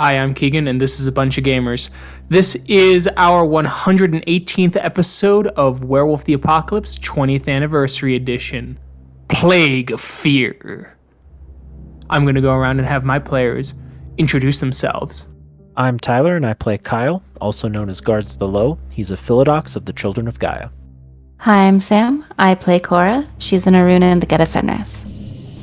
Hi, I'm Keegan, and this is A Bunch of Gamers. This is our 118th episode of Werewolf the Apocalypse 20th Anniversary Edition, Plague of Fear. I'm going to go around and have my players introduce themselves. I'm Tyler, and I play Kyle, also known as Guards the Low. He's a Philodox of the Children of Gaia. Hi, I'm Sam. I play Cora. She's an Aruna in the Get of Fenris.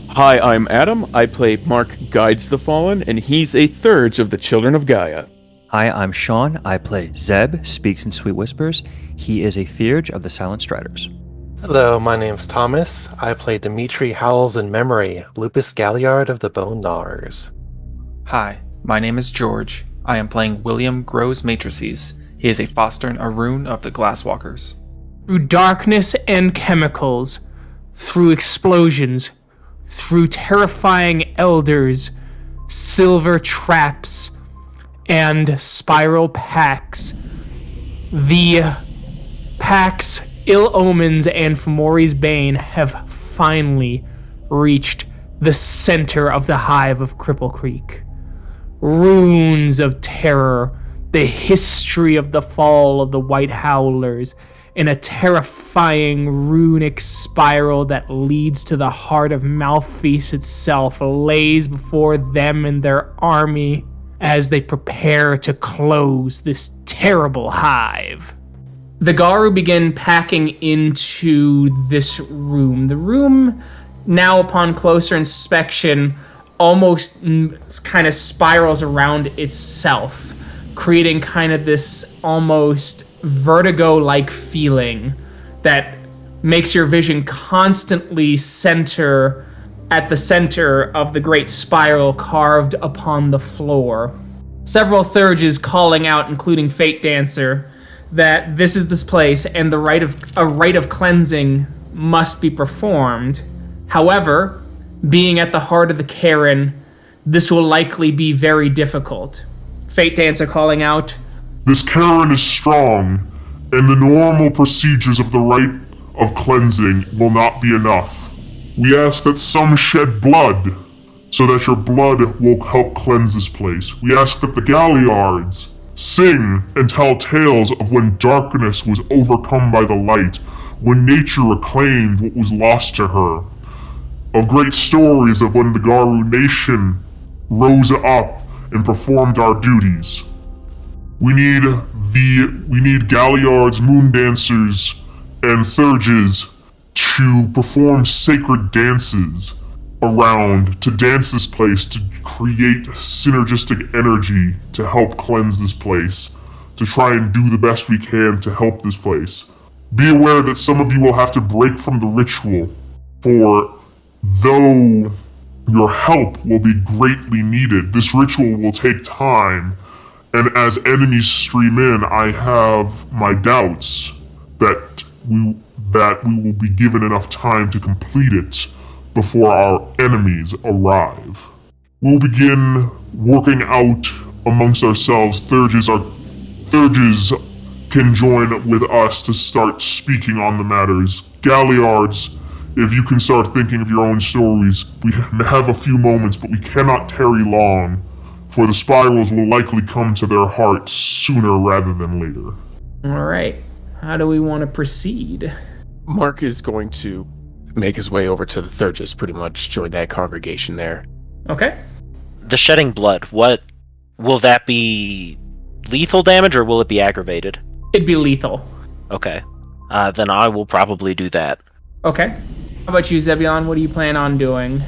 Hi, I'm Adam. I play Mark Guides the Fallen, and he's a Thurge of the Children of Gaia. Hi, I'm Sean. I play Zeb Speaks-in-Sweet-Whispers. He is a Theurge of the Silent Striders. Hello, my name's Thomas. I play Dimitri Howls-In-Memory, Lupus Galliard of the Bone Gnawers. Hi, my name is George. I am playing William Grows-Matrices. He is a Foster Arun of the Glasswalkers. Through darkness and chemicals, through explosions, through terrifying elders, silver traps, and spiral packs, the packs, Ill Omens, and Fomori's Bane have finally reached the center of the Hive of Cripple Creek. Runes of terror, the history of the fall of the White Howlers, in a terrifying runic spiral that leads to the heart of Malfeas itself lays before them and their army as they prepare to close this terrible hive. The Garou begin packing into this room. The room, now upon closer inspection, almost kind of spirals around itself, creating kind of this almost vertigo-like feeling that makes your vision constantly center at the center of the great spiral carved upon the floor. Several Thurges calling out, including Fate Dancer, that this is this place and a rite of cleansing must be performed. However, being at the heart of the Cairn, this will likely be very difficult. Fate Dancer calling out, "This Cairn is strong, and the normal procedures of the rite of cleansing will not be enough. We ask that some shed blood, so that your blood will help cleanse this place. We ask that the Galliards sing and tell tales of when darkness was overcome by the light, when nature reclaimed what was lost to her, of great stories of when the Garou nation rose up and performed our duties. We need Galliards, Moon Dancers, and Thurges to perform sacred dances around, to dance this place, to create synergistic energy to help cleanse this place, to try and do the best we can to help this place. Be aware that some of you will have to break from the ritual, for though your help will be greatly needed, this ritual will take time. And as enemies stream in, I have my doubts that we will be given enough time to complete it before our enemies arrive. We'll begin working out amongst ourselves. Thurges can join with us to start speaking on the matters. Galliards, if you can start thinking of your own stories, we have a few moments, but we cannot tarry long, for the spirals will likely come to their hearts sooner rather than later. all right, how do we want to proceed? Mark is going to make his way over to the Thurges, pretty much join that congregation there. Okay. The shedding blood, what will that be? Lethal damage, or will it be aggravated? It'd be lethal. Okay. Then I will probably do that. Okay. How about you, Zebulon? What do you plan on doing?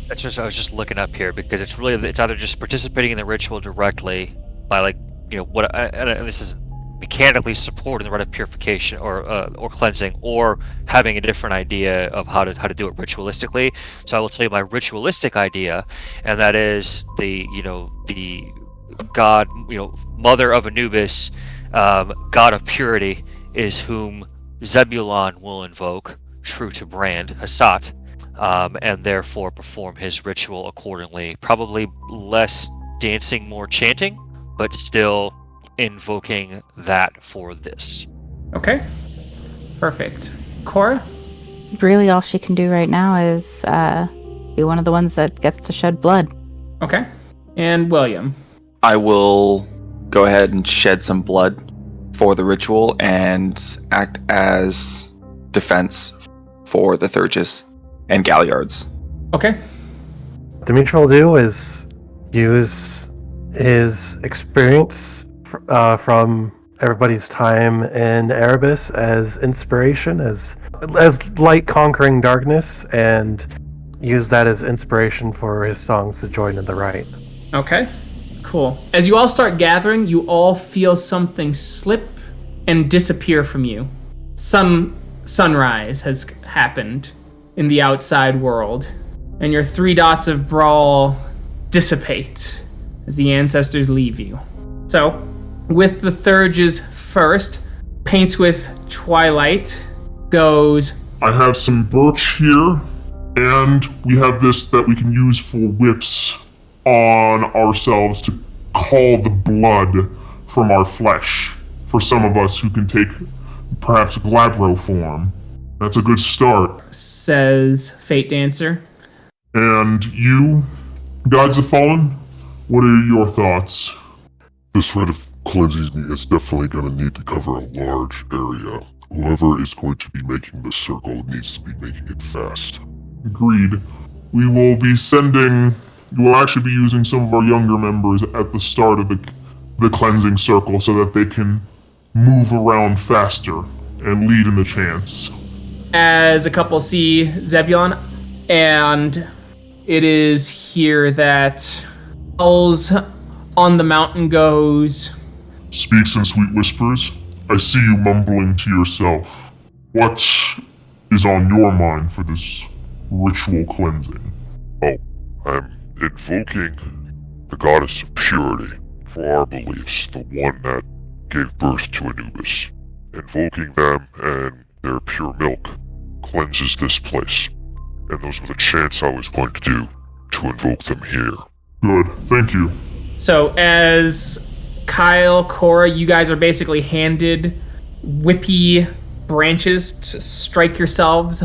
I was just looking up here because it's either just participating in the ritual directly by this is mechanically supporting the rite of purification or cleansing, or having a different idea of how to do it ritualistically. So I will tell you my ritualistic idea, and that is the god, mother of Anubis, god of purity, is whom Zebulon will invoke, true to brand, Hasat, and therefore perform his ritual accordingly. Probably less dancing, more chanting, but still invoking that for this. Okay. Perfect. Cora? Really, all she can do right now is be one of the ones that gets to shed blood. Okay. And William? I will go ahead and shed some blood for the ritual and act as defense for the Thurges and Galliards. Okay. Dimitri will do is use his experience from everybody's time in Erebus as inspiration, as light conquering darkness, and use that as inspiration for his songs to join in the rite. Okay. Cool. As you all start gathering, you all feel something slip and disappear from you. Sunrise has happened in the outside world, and your 3 dots of brawl dissipate as the ancestors leave you. So, with the Thurges first, paints with twilight, goes... I have some birch here, and we have this that we can use for whips on ourselves to call the blood from our flesh. For some of us who can take perhaps glabro form. That's a good start. Says Fate Dancer. And you, Guides the Fallen, what are your thoughts? This rite of cleansing is definitely going to need to cover a large area. Whoever is going to be making this circle needs to be making it fast. Agreed. We will actually be using some of our younger members at the start of the cleansing circle so that they can move around faster and lead in the chants. As a couple see Zebulon, and it is here that Howls on the mountain goes... Speaks-in-Sweet-Whispers, I see you mumbling to yourself. What is on your mind for this ritual cleansing? Oh, I'm invoking the goddess of purity for our beliefs, the one that gave birth to Anubis. Invoking them and their pure milk cleanses this place. And those were the chants I was going to do to invoke them here. Good, thank you. So as Kyle, Cora, you guys are basically handed whippy branches to strike yourselves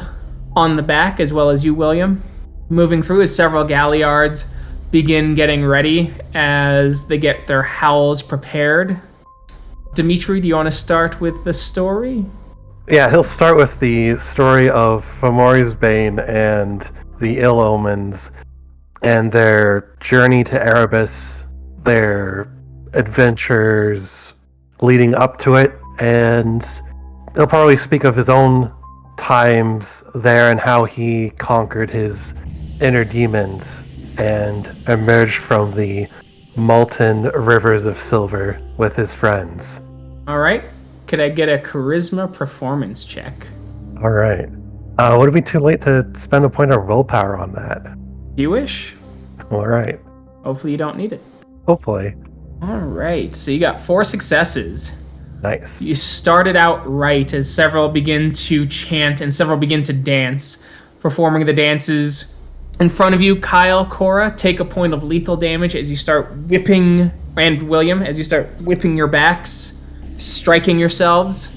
on the back, as well as you, William. Moving through as several Galliards begin getting ready as they get their howls prepared. Dimitri, do you want to start with the story? Yeah, he'll start with the story of Fomori's Bane and the Ill Omens and their journey to Erebus, their adventures leading up to it, and he'll probably speak of his own times there and how he conquered his inner demons and emerged from the molten rivers of silver with his friends. All right. Could I get a charisma performance check? All right. Would it be too late to spend a point of willpower on that? You wish. All right. Hopefully you don't need it. Hopefully. All right. So you got 4 successes. Nice. You started out right as several begin to chant and several begin to dance, performing the dances in front of you. Kyle, Cora, take a point of lethal damage as you start whipping, and William, as you start whipping your backs, striking yourselves.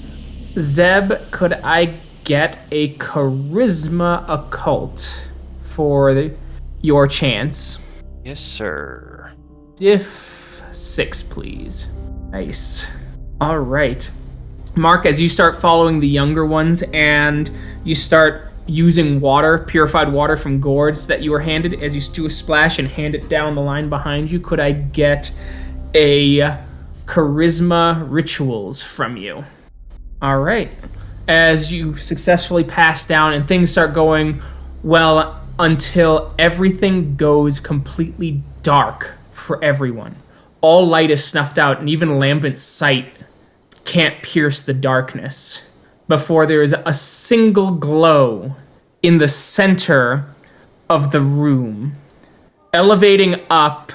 Zeb, could I get a charisma occult for your chance? Yes, sir. Diff 6, please. Nice. All right. Mark, as you start following the younger ones and you start using water, purified water from gourds that you were handed, as you do a splash and hand it down the line behind you, could I get a charisma rituals from you? All right. As you successfully pass down and things start going well until everything goes completely dark for everyone. All light is snuffed out, and even lambent's sight can't pierce the darkness before there is a single glow in the center of the room. Elevating up,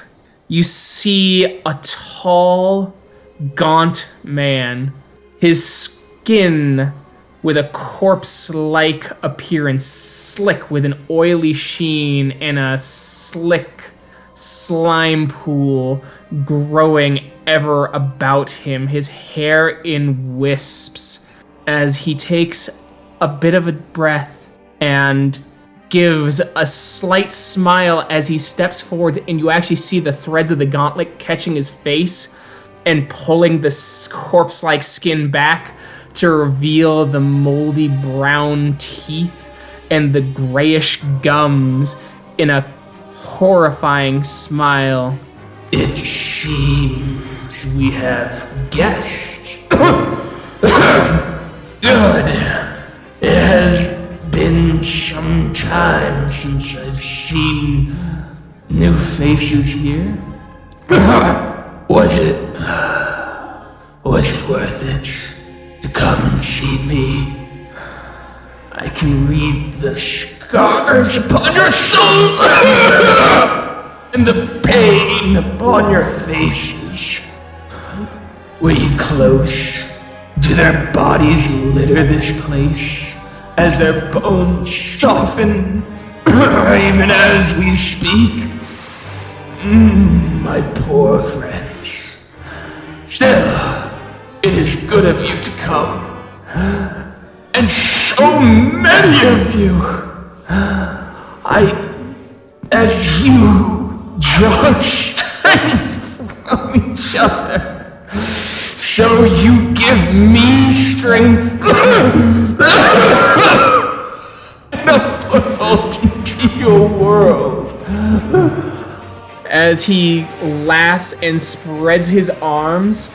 you see a tall, gaunt man, his skin with a corpse-like appearance, slick with an oily sheen and a slick slime pool growing ever about him, his hair in wisps, as he takes a bit of a breath and gives a slight smile as he steps forward, and you actually see the threads of the gauntlet catching his face and pulling the corpse-like skin back to reveal the moldy brown teeth and the grayish gums in a horrifying smile. It seems we have guests. Good. It has been some time since I've seen new faces here. Was it worth it to come and see me? I can read the scars upon your souls and the pain upon your faces. Were you close? Do their bodies litter this place as their bones soften even as we speak? My poor friends. Still, it is good of you to come. And so many of you. As you draw strength from each other, so you give me strength and a foothold into your world. As he laughs and spreads his arms,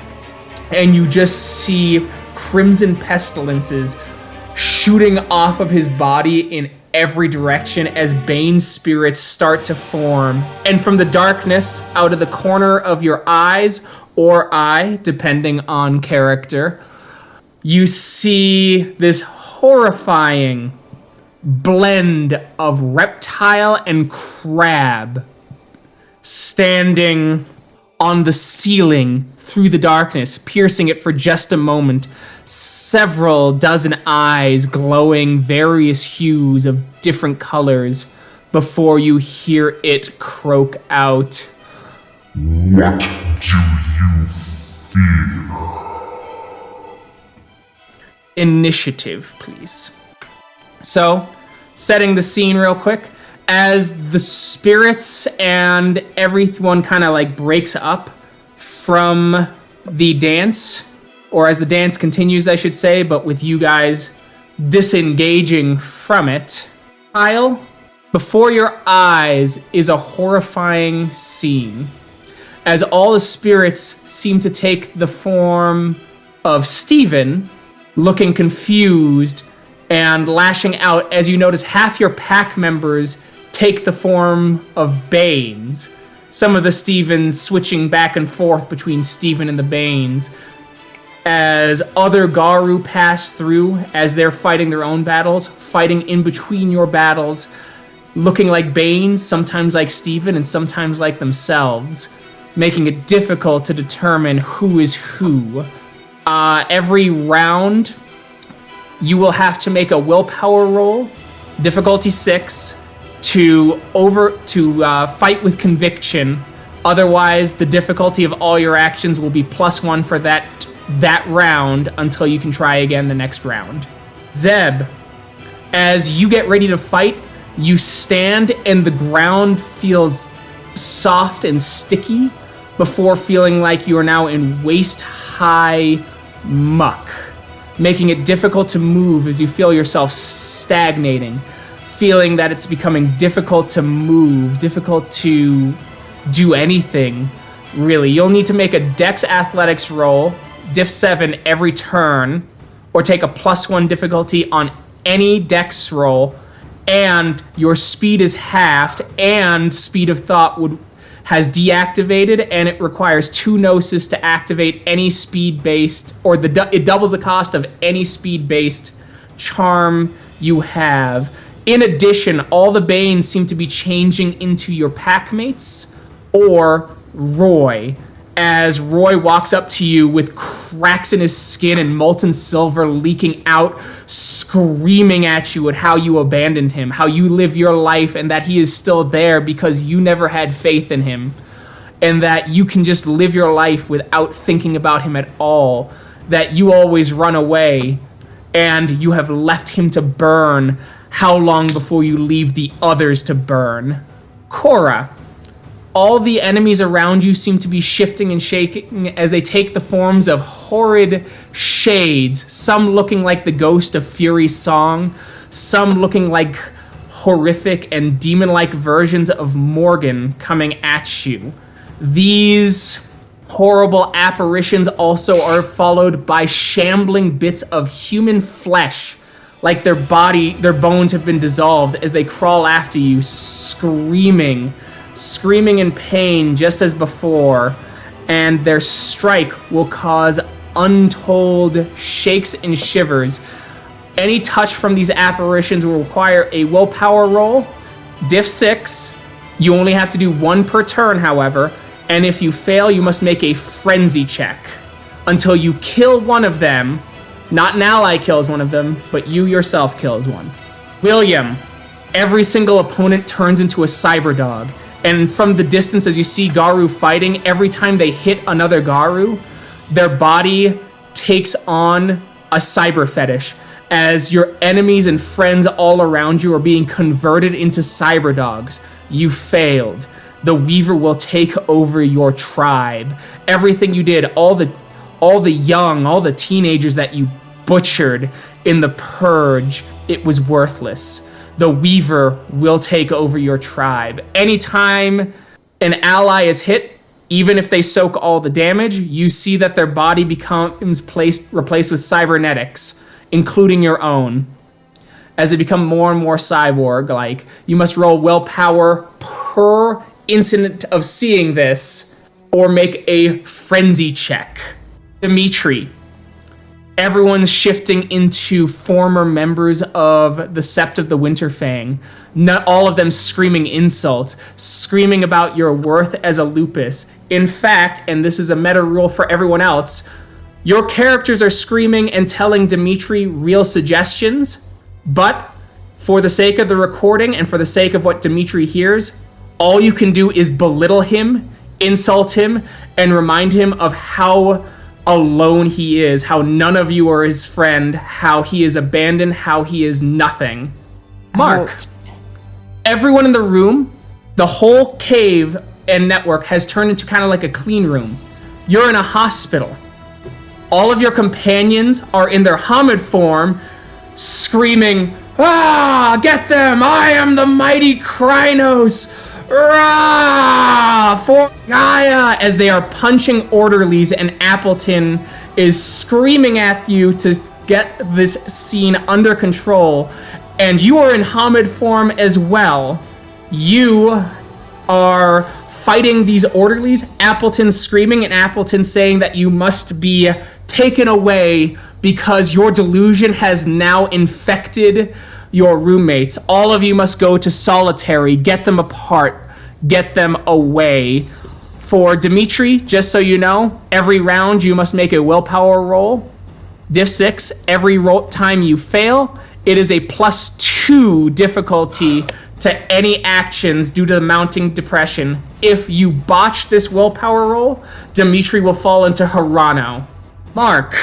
and you just see crimson pestilences shooting off of his body in every direction as Bane's spirits start to form. And from the darkness, out of the corner of your eyes or eye, depending on character, you see this horrifying blend of reptile and crab standing on the ceiling through the darkness, piercing it for just a moment. Several dozen eyes glowing various hues of different colors before you hear it croak out. What do you fear? Initiative, please. So, setting the scene real quick, as the spirits and everyone kind of like breaks up from the dance, or as the dance continues, I should say, but with you guys disengaging from it, Kyle, before your eyes is a horrifying scene as all the spirits seem to take the form of Steven, looking confused and lashing out as you notice half your pack members take the form of Banes. Some of the Stevens switching back and forth between Steven and the Banes. As other Garou pass through as they're fighting their own battles, fighting in between your battles, looking like Banes, sometimes like Steven, and sometimes like themselves, making it difficult to determine who is who. Every round, you will have to make a willpower roll, difficulty 6, to fight with conviction. Otherwise, the difficulty of all your actions will be +1 for that round until you can try again the next round. Zeb, as you get ready to fight, you stand and the ground feels soft and sticky before feeling like you are now in waist-high muck, making it difficult to move as you feel yourself stagnating, feeling that it's becoming difficult to move, difficult to do anything, really. You'll need to make a Dex Athletics roll, Diff 7 every turn, or take a +1 difficulty on any Dex roll, and your speed is halved, and Speed of Thought has deactivated, and it requires 2 Gnosis to activate any speed-based, or it doubles the cost of any speed-based charm you have. In addition, all the Banes seem to be changing into your packmates, or Roy, as Roy walks up to you with cracks in his skin and molten silver leaking out, screaming at you at how you abandoned him, how you live your life, and that he is still there because you never had faith in him, and that you can just live your life without thinking about him at all, that you always run away, and you have left him to burn, how long before you leave the others to burn. Cora, all the enemies around you seem to be shifting and shaking as they take the forms of horrid shades, some looking like the ghost of Fury's song, some looking like horrific and demon-like versions of Morgan coming at you. These horrible apparitions also are followed by shambling bits of human flesh, like their bones have been dissolved as they crawl after you, screaming in pain just as before, and their strike will cause untold shakes and shivers. Any touch from these apparitions will require a willpower roll, diff 6. You only have to do 1 per turn, however, and if you fail, you must make a frenzy check until you kill one of them. Not an ally kills one of them, but you yourself kills one. William, every single opponent turns into a cyberdog. And from the distance, as you see Garou fighting, every time they hit another Garou, their body takes on a cyber fetish, as your enemies and friends all around you are being converted into cyberdogs. You failed. The Weaver will take over your tribe. Everything you did, all the young, all the teenagers that you butchered in the Purge, it was worthless. The Weaver will take over your tribe. Anytime an ally is hit, even if they soak all the damage, you see that their body becomes replaced with cybernetics, including your own. As they become more and more cyborg-like, you must roll willpower per incident of seeing this, or make a frenzy check. Dimitri, everyone's shifting into former members of the Sept of the Winterfang. Not all of them screaming insults, screaming about your worth as a lupus. In fact, and this is a meta rule for everyone else, your characters are screaming and telling Dimitri real suggestions, but for the sake of the recording and for the sake of what Dimitri hears, all you can do is belittle him, insult him, and remind him of how alone he is, how none of you are his friend, how he is abandoned, how he is nothing. Mark, everyone in the room, the whole cave and network has turned into kind of like a clean room. You're in a hospital. All of your companions are in their Hamid form, screaming, "Ah, get them! I am the mighty Krynos! Rah! For Gaia!" As they are punching orderlies, and Appleton is screaming at you to get this scene under control. And you are in Hamid form as well. You are fighting these orderlies, Appleton screaming and Appleton saying that you must be taken away because your delusion has now infected your roommates. All of you must go to solitary, get them apart, get them away. For Dimitri, just so you know, every round you must make a willpower roll. Diff 6, every time you fail, it is a +2 difficulty to any actions due to the mounting depression. If you botch this willpower roll, Dimitri will fall into Hirano. Mark,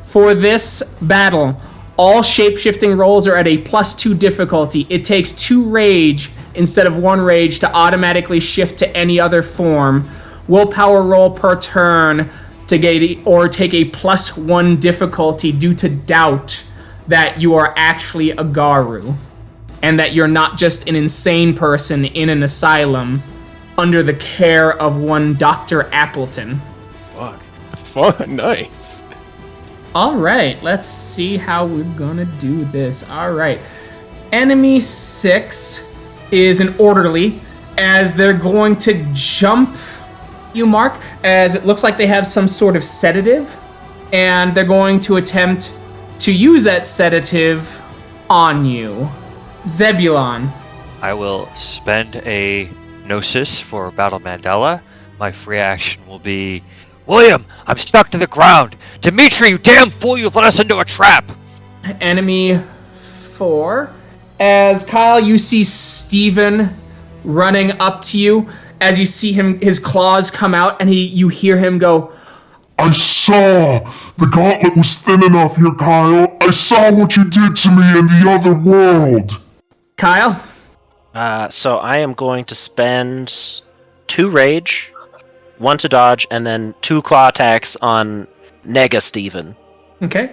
for this battle, all shape-shifting rolls are at a +2 difficulty. It takes 2 rage instead of 1 rage to automatically shift to any other form. Willpower roll per turn to get or take a +1 difficulty due to doubt that you are actually a Garou and that you're not just an insane person in an asylum under the care of one Dr. Appleton. Fuck. Fun. Nice. All right, let's see how we're gonna do this. All right. Enemy 6 is an orderly, as they're going to jump you, Mark, as it looks like they have some sort of sedative, and they're going to attempt to use that sedative on you. Zebulon. I will spend a Gnosis for Battle Mandela. My free action will be, William, I'm stuck to the ground. Dimitri, you damn fool, you've led us into a trap. Enemy 4. As Kyle, you see Steven running up to you. As you see him, his claws come out, and you hear him go, I saw the gauntlet was thin enough here, Kyle. I saw what you did to me in the other world. Kyle? So I am going to spend 2 rage, 1 to dodge, and then 2 claw attacks on Nega Steven. Okay.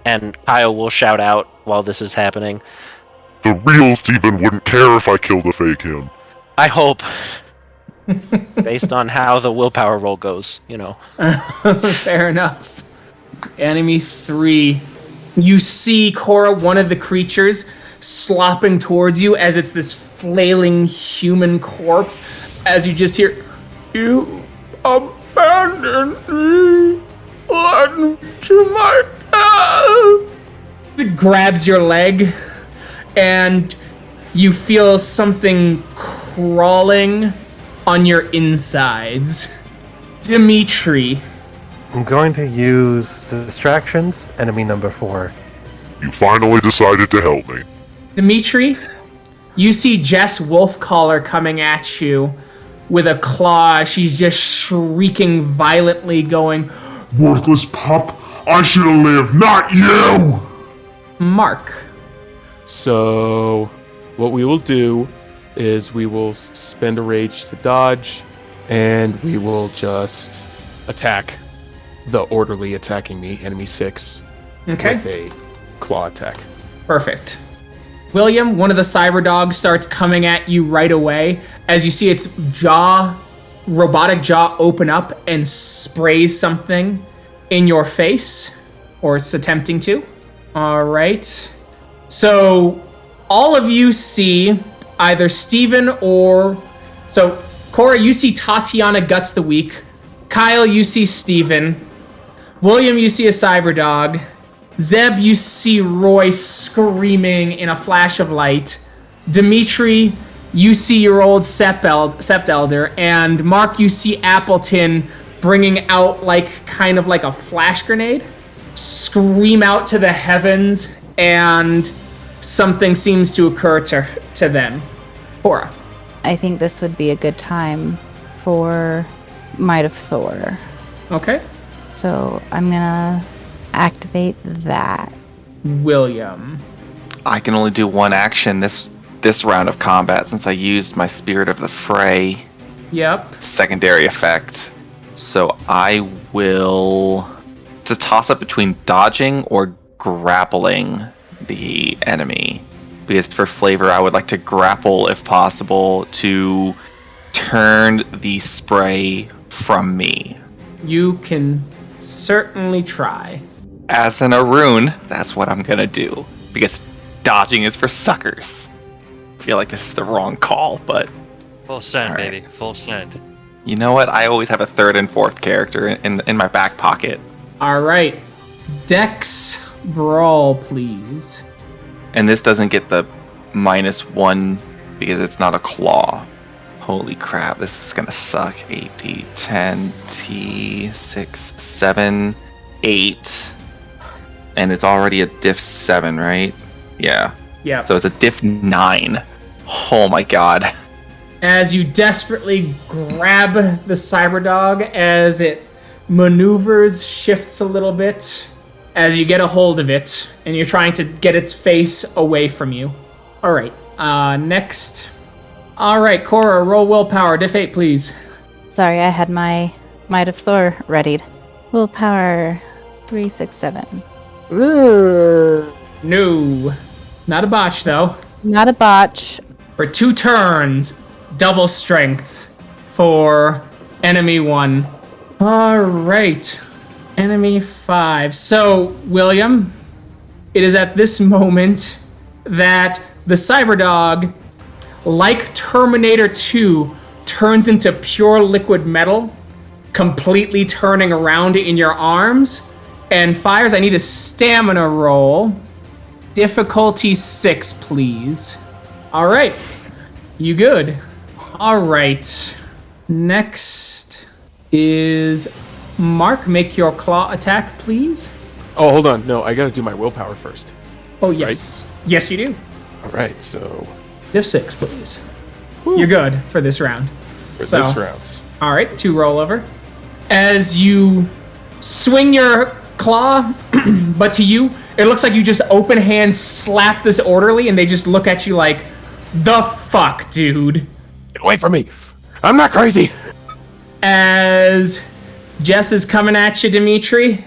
And Kyle will shout out while this is happening. The real Steven wouldn't care if I killed a fake him. I hope. Based on how the willpower roll goes, you know. Fair enough. Enemy 3. You see, Cora, one of the creatures slopping towards you as it's this flailing human corpse, as you just hear, "You abandoned me. Let me to my death." It grabs your leg, and you feel something crawling on your insides. Dimitri. I'm going to use distractions, enemy number 4. You finally decided to help me. Dimitri, you see Jess Wolfcaller coming at you with a claw. She's just shrieking violently, going, Worthless pup. I should have lived, not you! Mark. So, what we will do is we will spend a rage to dodge, and we will just attack the orderly attacking me, enemy 6, Okay. with a claw attack. Perfect. William, one of the cyber dogs starts coming at you right away as you see its robotic jaw open up and sprays something in your face, or it's attempting to. All right. So all of you see either Steven or... So, Cora, you see Tatiana Guts the Weak. Kyle, you see Steven. William, you see a cyber dog. Zeb, you see Roy screaming in a flash of light. Dimitri, you see your old Sept Elder. And Mark, you see Appleton bringing out kind of like a flash grenade. Scream out to the heavens, and something seems to occur to them. Cora. I think this would be a good time for Might of Thor. Okay. So I'm gonna activate that. William. I can only do 1 action this round of combat since I used my Spirit of the Fray Yep. secondary effect. So I will... It's a toss-up between dodging or grappling the enemy. Because for flavor, I would like to grapple if possible to turn the spray from me. You can certainly try. As an Arun, that's what I'm gonna do. Because dodging is for suckers. I feel like this is the wrong call, but... Full send, All right. baby. Full send. You know what? I always have a 3rd and 4th character in my back pocket. All right. Dex Brawl, please. And this doesn't get the -1 because it's not a claw. Holy crap, this is gonna suck. 8, D, 10, T, 6, 7, 8. And it's already a diff 7, right? Yeah. Yeah. So it's a diff 9. Oh my god. As you desperately grab the cyberdog as it maneuvers, shifts a little bit, as you get a hold of it, and you're trying to get its face away from you. All right. Next. All right, Cora, roll willpower. Diff 8, please. Sorry, I had my Might of Thor readied. Willpower 3, 6, 7. Ooh. No. Not a botch, though. Not a botch. For 2 turns, double strength for enemy 1. All right. Enemy 5. So, William, it is at this moment that the cyberdog, like Terminator 2, turns into pure liquid metal, completely turning around in your arms, and fires. I need a stamina roll. Difficulty 6, please. All right. You good? All right. Next is Mark. Make your claw attack, please. Oh, hold on. No, I gotta do my willpower first. Oh, yes. Yes, you do. All right, so Diff 6, please. You're good for this round. for this round. All right, 2 rollover. As you swing your claw, but to you, it looks like you just open hand slap this orderly, and they just look at you like, the fuck, dude. Get away from me. I'm not crazy. As Jess is coming at you, Dimitri.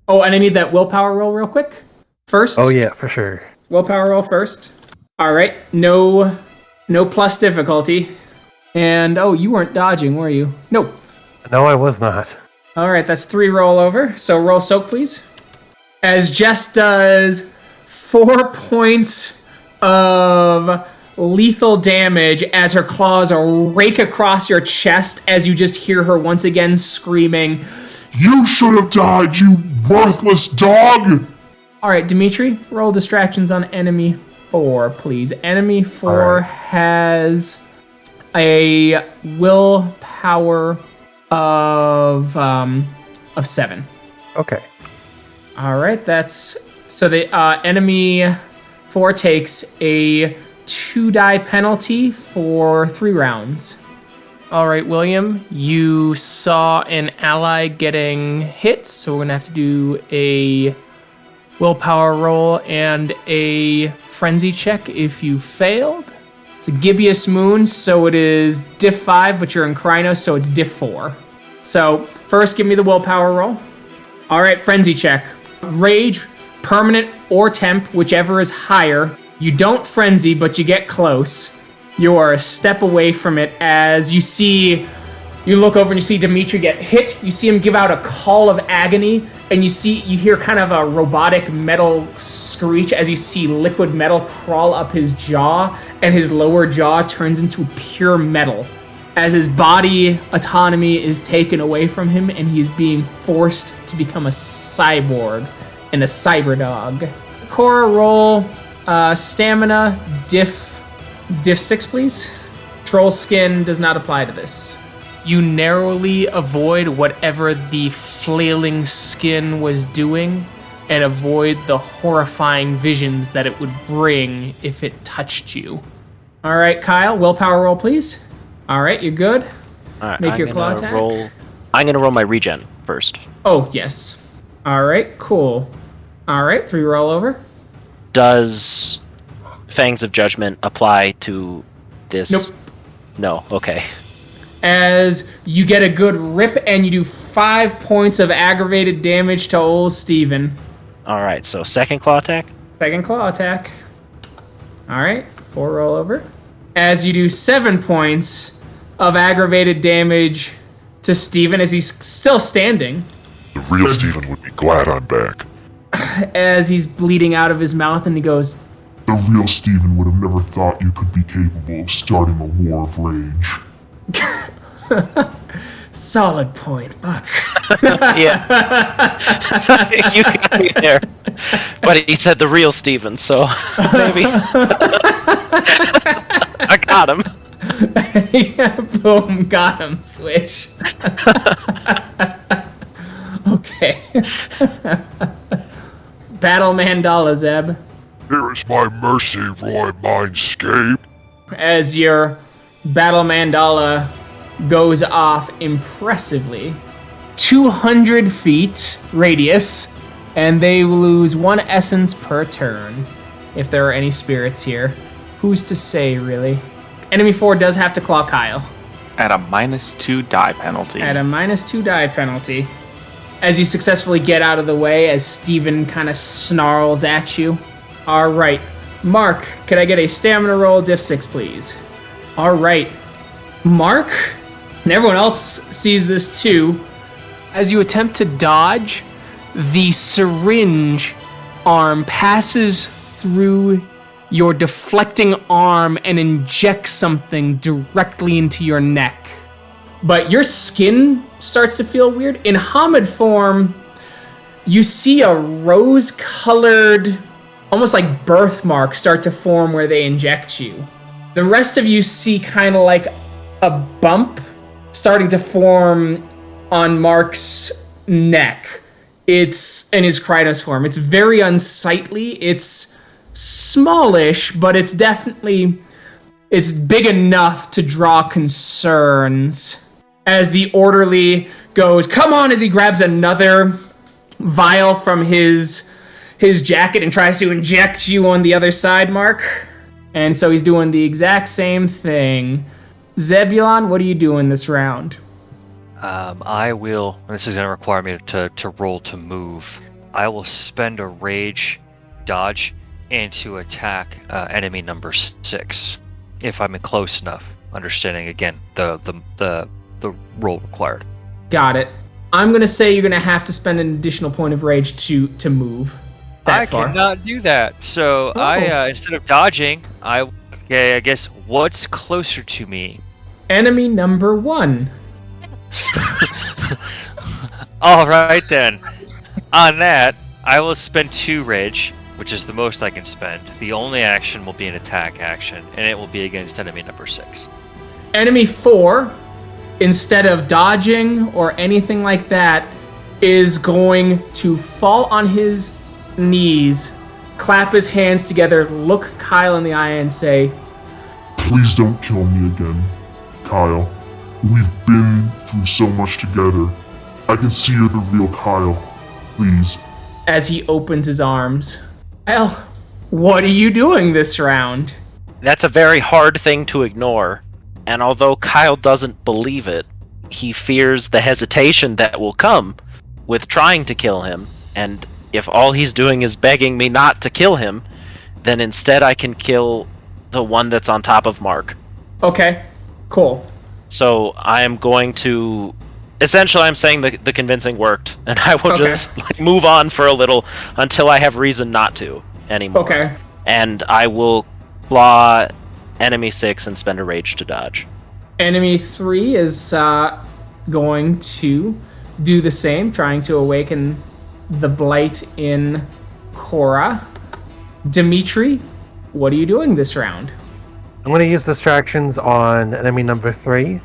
Oh, and I need that willpower roll real quick. First. Oh yeah, for sure. Willpower roll first. All right. No plus difficulty. And, oh, you weren't dodging, were you? Nope. No, I was not. All right, that's 3 roll over. So roll soak, please. As Jess does 4 points of lethal damage as her claws rake across your chest as you just hear her once again screaming, You should have died, you worthless dog! All right, Dimitri, roll distractions on enemy 4, please. Enemy 4 has a willpower of 7. Okay. All right, that's so the enemy 4 takes a 2-die penalty for 3 rounds. All right, William, you saw an ally getting hit, so we're gonna have to do a willpower roll and a frenzy check if you failed. It's a gibbous moon, so it is diff 5, but you're in Krynos, so it's diff 4. So first, give me the willpower roll. All right, frenzy check. Rage, permanent or temp, whichever is higher. You don't frenzy, but you get close. You are a step away from it as you look over and you see Dimitri get hit. You see him give out a call of agony, and you hear kind of a robotic metal screech as you see liquid metal crawl up his jaw, and his lower jaw turns into pure metal as his body autonomy is taken away from him, and he is being forced to become a cyborg and a cyber dog. Cora, roll stamina diff 6, please. Troll skin does not apply to this. You narrowly avoid whatever the flailing skin was doing and avoid the horrifying visions that it would bring if it touched you. All right, Kyle, willpower roll, please. All right, you're good. All right, Make your claw attack. I'm going to roll my regen first. Oh, yes. All right, cool. All right, 3 roll over. Does Fangs of Judgment apply to this? Nope. No, okay. As you get a good rip and you do 5 points of aggravated damage to old Steven. All right, so second claw attack? Second claw attack. All right, 4 roll over. As you do 7 points of aggravated damage to Steven as he's still standing. The real Steven would be glad I'm back. As he's bleeding out of his mouth and he goes, The real Steven would have never thought you could be capable of starting a war of rage. solid point, fuck. Yeah. You got me there. But he said the real Steven, so maybe. I got him. Yeah, boom, got him, swish. Okay. Battle Mandala, Zeb. Here is my mercy, Roy Mindscape. As your Battle Mandala goes off impressively. 200 feet radius, and they lose 1 essence per turn. If there are any spirits here. Who's to say, really? Enemy 4 does have to claw Kyle. At a -2 die penalty. At a -2 die penalty. As you successfully get out of the way as Steven kind of snarls at you. All right. Mark, could I get a stamina roll, diff 6, please? All right. Mark, and everyone else sees this too. As you attempt to dodge, the syringe arm passes through your deflecting arm and injects something directly into your neck. But your skin starts to feel weird. In Hamid form, you see a rose-colored, almost like birthmark start to form where they inject you. The rest of you see kind of like a bump starting to form on Mark's neck. It's in his Krynos form. It's very unsightly. It's smallish, but it's big enough to draw concerns. As the orderly goes, "Come on," as he grabs another vial from his jacket and tries to inject you on the other side, Mark. And so he's doing the exact same thing. Zebulon, what are you doing this round? I will, and this is going to require me to roll to move. I will spend a rage dodge and to attack enemy number 6 if I'm close enough. Understanding again the roll required. Got it. I'm gonna say you're gonna have to spend an additional point of rage to move. I cannot do that. So I instead of dodging, I guess what's closer to me? Enemy number 1. All right then. On that, I will spend 2 rage, which is the most I can spend. The only action will be an attack action, and it will be against enemy number 6. Enemy 4, instead of dodging or anything like that, is going to fall on his knees, clap his hands together, look Kyle in the eye and say, Please don't kill me again, Kyle. We've been through so much together. I can see you're the real Kyle. Please. As he opens his arms. Kyle, what are you doing this round? That's a very hard thing to ignore. And although Kyle doesn't believe it, he fears the hesitation that will come with trying to kill him. And if all he's doing is begging me not to kill him, then instead I can kill the one that's on top of Mark. Okay, cool. So I am going to... Essentially, I'm saying the convincing worked, and I will just move on for a little until I have reason not to anymore. Okay. And I will claw enemy 6 and spend a rage to dodge. Enemy 3 is going to do the same, trying to awaken the blight in Cora. Dimitri, what are you doing this round? I'm going to use distractions on enemy number 3.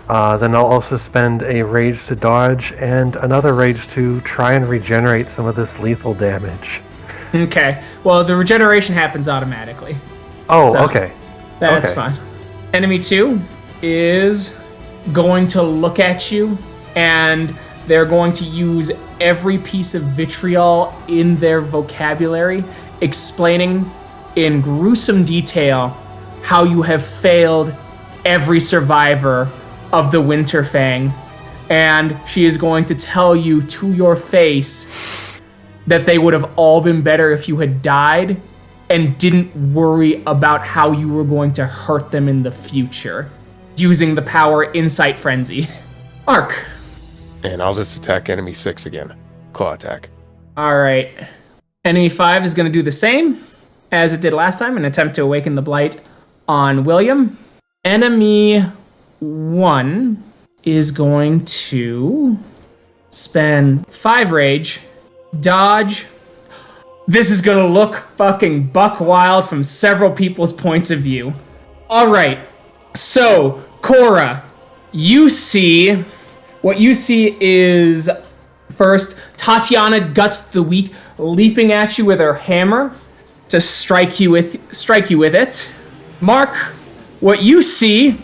Then I'll also spend a rage to dodge and another rage to try and regenerate some of this lethal damage. Okay. Well, the regeneration happens automatically. Oh, So, okay. That's Okay. fine. Enemy 2 is going to look at you, and they're going to use every piece of vitriol in their vocabulary, explaining in gruesome detail how you have failed every survivor of the Winterfang. And she is going to tell you to your face that they would have all been better if you had died and didn't worry about how you were going to hurt them in the future, using the power Insight Frenzy. Mark. And I'll just attack enemy 6 again. Claw attack. All right. Enemy 5 is going to do the same as it did last time, an attempt to awaken the blight on William. Enemy 1 is going to spend 5 rage, dodge. This is going to look fucking buck wild from several people's points of view. All right. So, Cora, what you see is first Tatiana Guts the Weak leaping at you with her hammer to strike you with it. Mark, what you see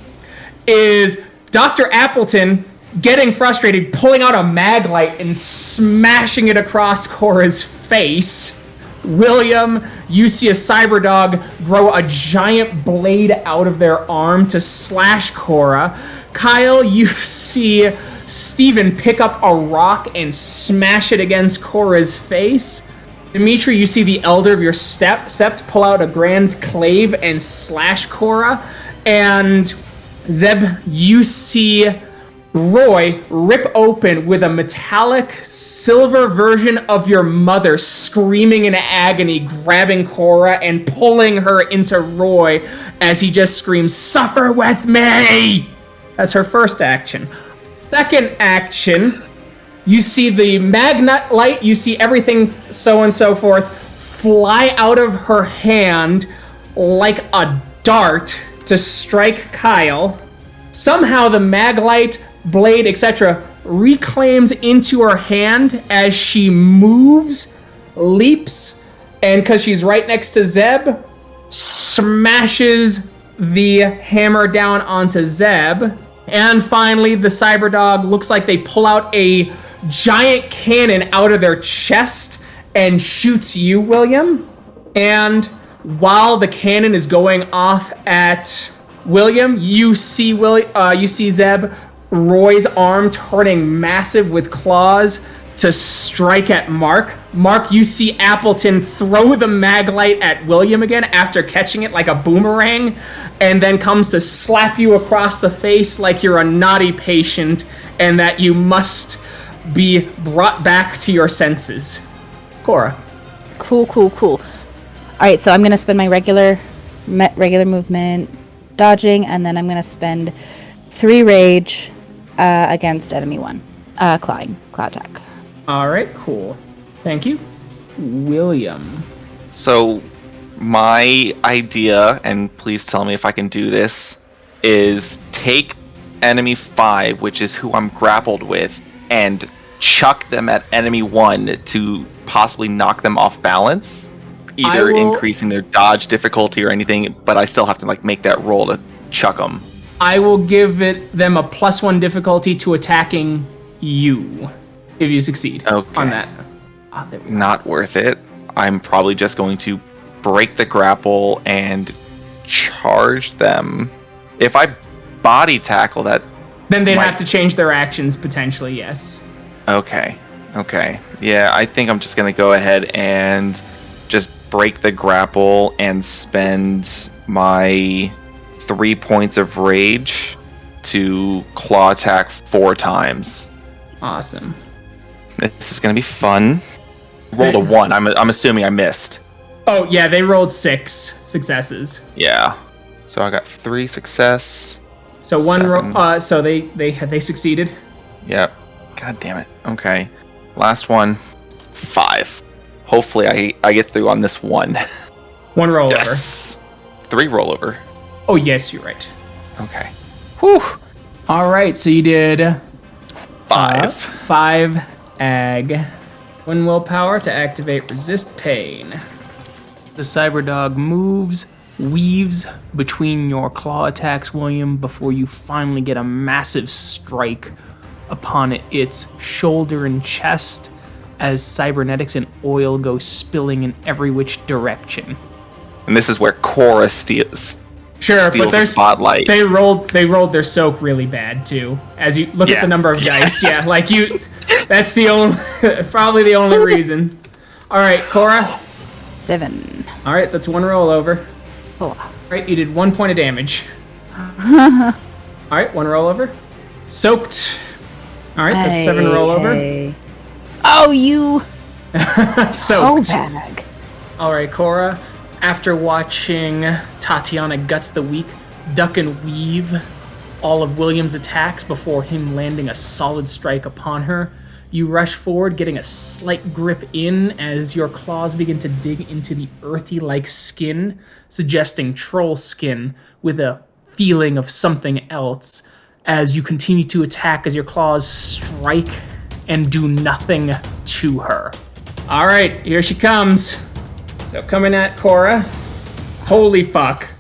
is Dr. Appleton getting frustrated, pulling out a mag light and smashing it across Cora's face. William, you see a cyberdog grow a giant blade out of their arm to slash Cora. Kyle, you see Steven pick up a rock and smash it against Cora's face. Dimitri, you see the elder of your sept pull out a grand clave and slash Cora. And Zeb, you see Roy rip open with a metallic silver version of your mother screaming in agony, grabbing Cora and pulling her into Roy as he just screams, "Suffer with me!" That's her first action. Second action, you see the magnet light, you see everything so and so forth fly out of her hand like a dart to strike Kyle. Somehow the maglite, blade, etc. reclaims into her hand as she moves, leaps, and because she's right next to Zeb, smashes the hammer down onto Zeb. And finally, the Cyberdog looks like they pull out a giant cannon out of their chest and shoots you, William. And while the cannon is going off at William, you see Zeb, Roy's arm turning massive with claws to strike at Mark. Mark, you see Appleton throw the maglite at William again after catching it like a boomerang, and then comes to slap you across the face like you're a naughty patient and that you must be brought back to your senses. Cora. Cool. All right, so I'm going to spend my regular movement dodging, and then I'm going to spend 3 rage against enemy 1. Claw attack. All right, cool. Thank you. William. So, my idea, and please tell me if I can do this, is take enemy 5, which is who I'm grappled with, and chuck them at enemy 1 to possibly knock them off balance. Either increasing their dodge difficulty or anything, but I still have to make that roll to chuck them. I will give them a +1 difficulty to attacking you if you succeed on that. Not worth it. I'm probably just going to break the grapple and charge them. If I body tackle that... Then they'd have to change their actions potentially, yes. Okay. Yeah, I think I'm just going to go ahead and just break the grapple and spend my 3 points of rage to claw attack 4 times. Awesome. This is gonna be fun. Rolled a 1. I'm assuming I missed. Oh yeah, they rolled 6 successes. Yeah. So I got 3 success. So 1 roll. So they succeeded. Yep. God damn it. Okay. Last one. 5. Hopefully I get through on this 1. 1 rollover. Yes. 3 rollover. Oh yes, you're right. Okay. Whew. All right, so you did 5. 5 ag. 1 willpower to activate resist pain. The Cyberdog moves, weaves between your claw attacks, William, before you finally get a massive strike upon its shoulder and chest as cybernetics and oil go spilling in every which direction. And this is where Cora steals but the spotlight. They rolled their soak really bad too. As you look at the number of dice, that's the only probably the only reason. All right, Cora. 7. All right, that's 1 rollover. 4. All right, you did 1 point of damage. All right, 1 rollover. Soaked. All right, that's 7 rollover. Hey. Oh, you. Soaked. Oh, bag. All right, Cora. After watching Tatiana Guts the Weak duck and weave all of William's attacks before him landing a solid strike upon her, you rush forward, getting a slight grip in as your claws begin to dig into the earthy-like skin, suggesting troll skin with a feeling of something else, as you continue to attack as your claws strike and do nothing to her. All right, here she comes. So coming at Cora. Holy fuck.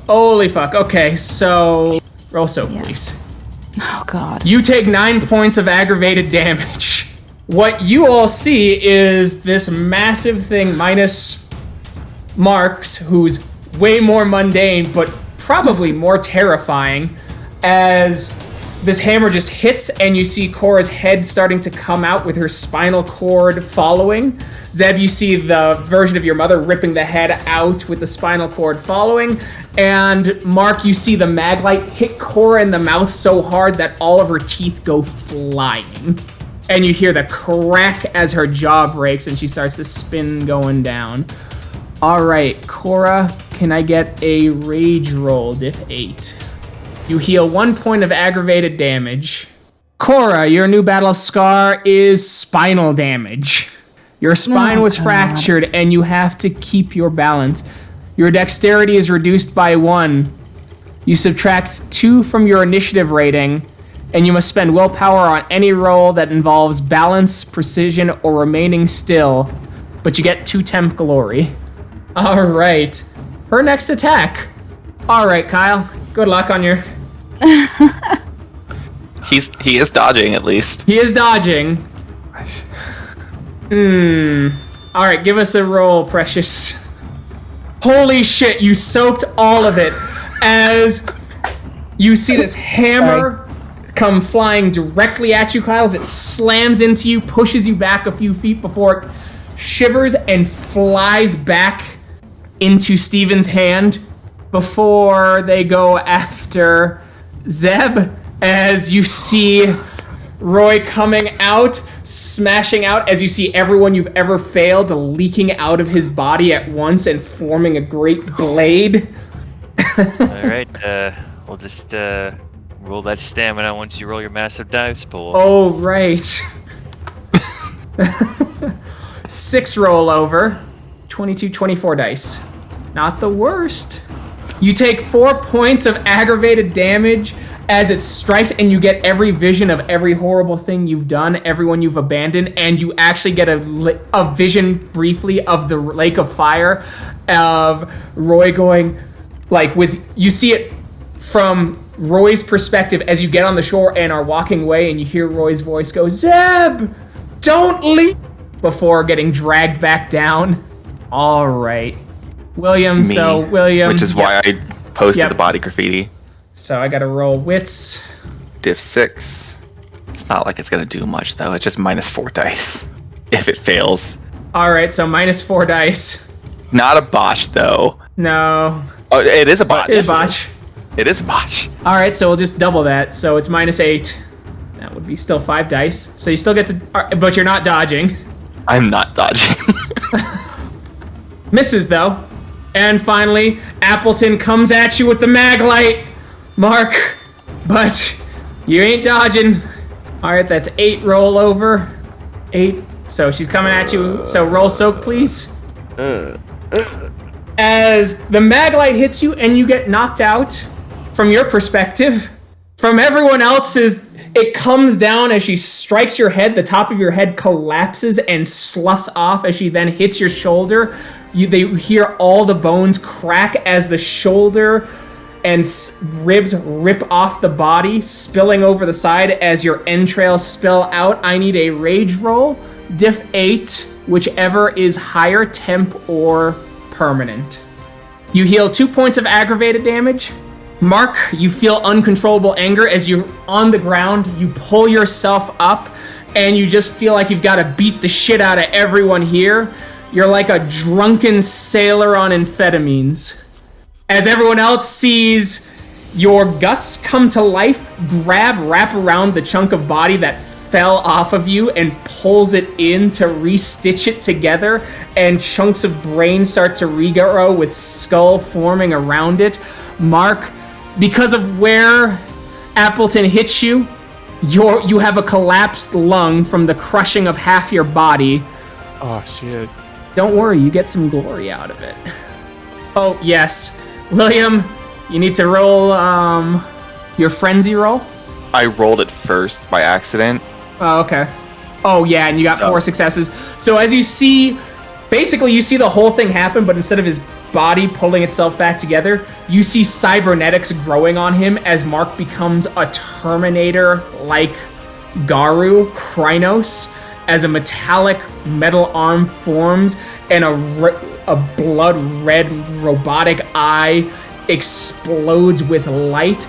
Holy fuck. Okay, so roll soak, please. Oh, God. You take 9 points of aggravated damage. What you all see is this massive thing minus Mark's, who's way more mundane, but probably more terrifying, as this hammer just hits and you see Cora's head starting to come out with her spinal cord following. Zeb, you see the version of your mother ripping the head out with the spinal cord following. And Mark, you see the maglite hit Cora in the mouth so hard that all of her teeth go flying. And you hear the crack as her jaw breaks and she starts to spin going down. All right, Cora, can I get a rage roll, diff 8? You heal 1 point of aggravated damage. Cora, your new battle scar is spinal damage. Your spine was fractured and you have to keep your balance. Your dexterity is reduced by 1. You subtract 2 from your initiative rating, and you must spend willpower on any roll that involves balance, precision, or remaining still, but you get 2 temp glory. All right, her next attack. All right, Kyle, good luck on your He is dodging at least. He is dodging. Alright, give us a roll, Precious. Holy shit, you soaked all of it as you see this hammer come flying directly at you, Kyle, as it slams into you, pushes you back a few feet before it shivers and flies back into Steven's hand before they go after Zeb, as you see Roy coming out, smashing out, as you see everyone you've ever failed leaking out of his body at once and forming a great blade. Alright, we'll just roll that stamina once you roll your massive dice pool. Oh, right. 6 roll over. 22, 24 dice. Not the worst. You take 4 points of aggravated damage as it strikes, and you get every vision of every horrible thing you've done, everyone you've abandoned, and you actually get a vision briefly of the lake of fire of Roy going, like, you see it from Roy's perspective as you get on the shore and are walking away, and you hear Roy's voice go, "Zeb, don't leave," before getting dragged back down. All right. William, Which is why I posted the body graffiti. So I gotta roll wits. Diff 6. It's not like it's gonna do much though. It's just -4 dice if it fails. All right, so -4 dice. Not a botch though. No. Oh, it is a botch. It's a botch. It is a botch. All right, so we'll just double that. So it's -8. That would be still 5 dice. So you still get to, but you're not dodging. I'm not dodging. Misses though. And finally, Appleton comes at you with the mag light, Mark, but you ain't dodging. All right, that's 8 roll over. 8. So she's coming at you. So roll soak, please. As the mag light hits you and you get knocked out, from your perspective, from everyone else's, it comes down as she strikes your head. The top of your head collapses and sloughs off as she then hits your shoulder. They hear all the bones crack as the shoulder and ribs rip off the body, spilling over the side as your entrails spill out. I need a rage roll, diff 8, whichever is higher, temp or permanent. You heal 2 points of aggravated damage. Mark, you feel uncontrollable anger as you're on the ground. You pull yourself up and you just feel like you've got to beat the shit out of everyone here. You're like a drunken sailor on amphetamines. As everyone else sees your guts come to life, wrap around the chunk of body that fell off of you and pulls it in to restitch it together, and chunks of brain start to regrow with skull forming around it. Mark, because of where Appleton hits you, you have a collapsed lung from the crushing of half your body. Oh, shit. Don't worry, you get some glory out of it. Oh, yes. William, you need to roll your frenzy roll. I rolled it first by accident. Oh, okay. Oh, yeah, and you got 4 successes. So as you see, basically you see the whole thing happen, but instead of his body pulling itself back together, you see cybernetics growing on him as Mark becomes a Terminator-like Garou, Krynos, as a metallic metal arm forms and a blood red robotic eye explodes with light.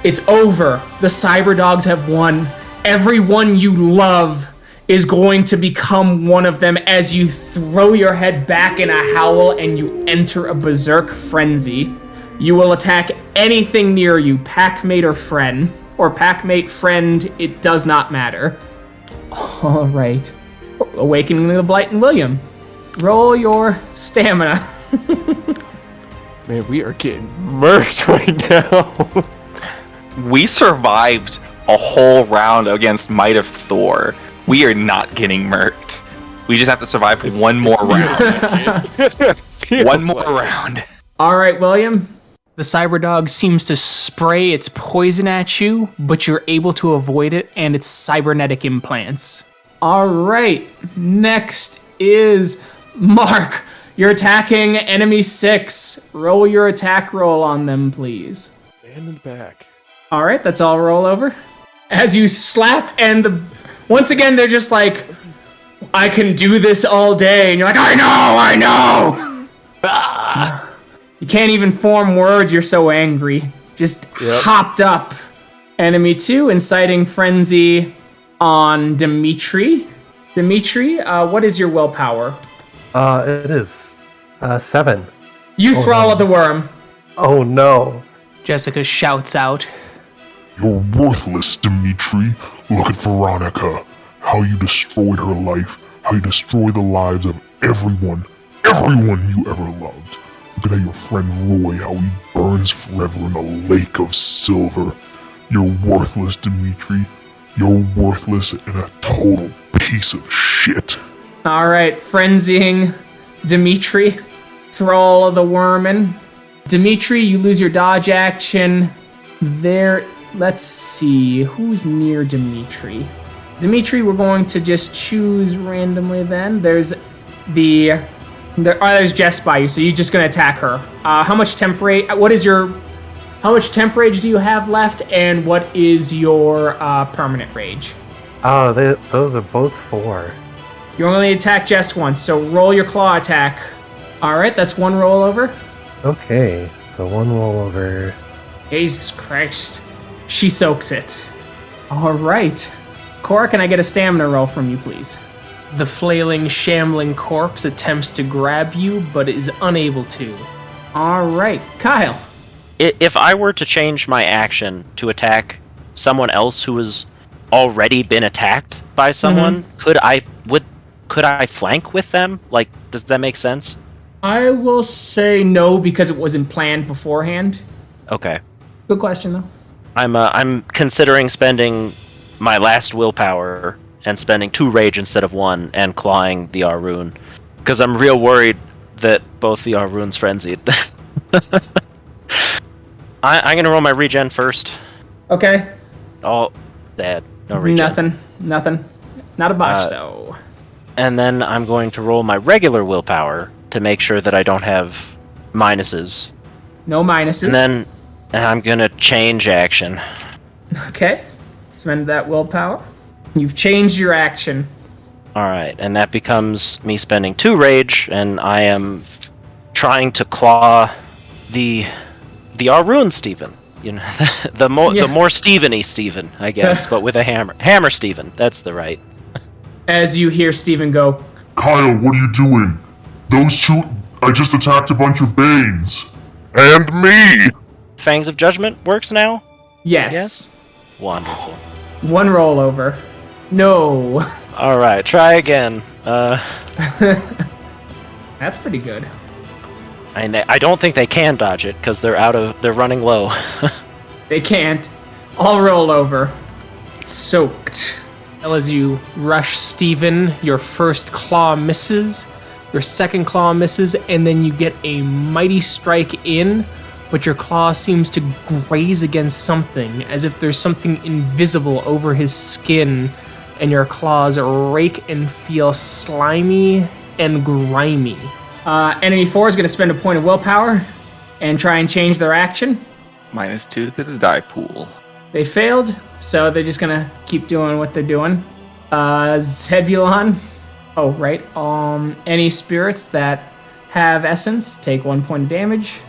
It's over. The cyberdogs have won. Everyone you love is going to become one of them as you throw your head back in a howl and you enter a berserk frenzy. You will attack anything near you, packmate or friend. Or packmate, friend, it does not matter. All right. Awakening the Blight and William. Roll your stamina. Man, we are getting murked right now. We survived a whole round against Might of Thor. We are not getting murked. We just have to survive one more round. One more round. All right, William. The cyberdog seems to spray its poison at you, but you're able to avoid it and its cybernetic implants. All right, next is Mark. You're attacking enemy 6. Roll your attack roll on them, please. Man in the back. All right, that's all roll over. As you slap, and once again, they're just like, I can do this all day. And you're like, I know. You can't even form words, you're so angry. Just hopped up. Enemy 2, inciting frenzy on Dimitri. Dimitri, what is your willpower? It is 7. You swallow the worm. Oh no. Jessica shouts out. You're worthless, Dimitri. Look at Veronica. How you destroyed her life. How you destroyed the lives of everyone you ever loved. Look at your friend Roy, how he burns forever in a lake of silver. You're worthless, Dimitri. You're worthless and a total piece of shit. All right, frenzying Dimitri. Thrall of the Wormin. Dimitri, you lose your dodge action. There, let's see, who's near Dimitri? Dimitri, we're going to just choose randomly then. There's Jess by you, so you're just gonna attack her. How much temp rage do you have left, and what is your permanent rage? Oh, those are both 4. You only attack Jess once, so roll your claw attack. All right, that's 1 roll over. Okay, so 1 rollover. Jesus Christ. She soaks it. All right. Cora, can I get a stamina roll from you, please? The flailing, shambling corpse attempts to grab you, but is unable to. All right, Kyle. If I were to change my action to attack someone else who has already been attacked by someone, could I flank with them? Like, does that make sense? I will say no because it wasn't planned beforehand. Okay. Good question, though. I'm considering spending my last willpower and spending 2 rage instead of 1 and clawing the R-Rune. Because I'm real worried that both the R-Runes frenzied. I'm gonna roll my regen first. Okay. Oh, dead. No regen. Nothing. Not a botch, though. And then I'm going to roll my regular willpower to make sure that I don't have minuses. No minuses. And I'm gonna change action. Okay. Spend that willpower. You've changed your action. Alright, and that becomes me spending 2 rage, and I am trying to claw the R-Rune Steven. You know, the more Steven-y Steven, I guess, but with a hammer. Hammer Steven, that's the right. As you hear Steven go, Kyle, what are you doing? Those 2, I just attacked a bunch of Banes. And me! Fangs of Judgment works now? yes. Wonderful. 1 roll over. No. Alright, try again. That's pretty good. I don't think they can dodge it, because they're running low. They can't. All roll over. Soaked. As you rush Steven, your first claw misses, your second claw misses, and then you get a mighty strike in, but your claw seems to graze against something, as if there's something invisible over his skin, and your claws rake and feel slimy and grimy. Enemy 4 is going to spend a point of willpower and try and change their action. -2 to the die pool. They failed, so they're just going to keep doing what they're doing. Zebulon. Oh, right. Any spirits that have essence take 1 point of damage.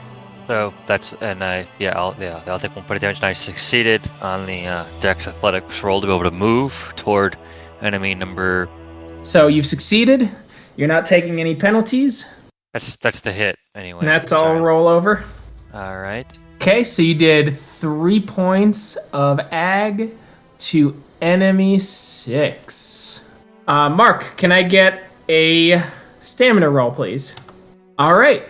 So that's I'll take 1 point of damage. And I succeeded on the Dex Athletics roll to be able to move toward enemy number. So you've succeeded. You're not taking any penalties. That's the hit anyway. And that's all roll over. All right. Okay, so you did 3 points of ag to enemy 6. Mark, can I get a stamina roll, please? All right.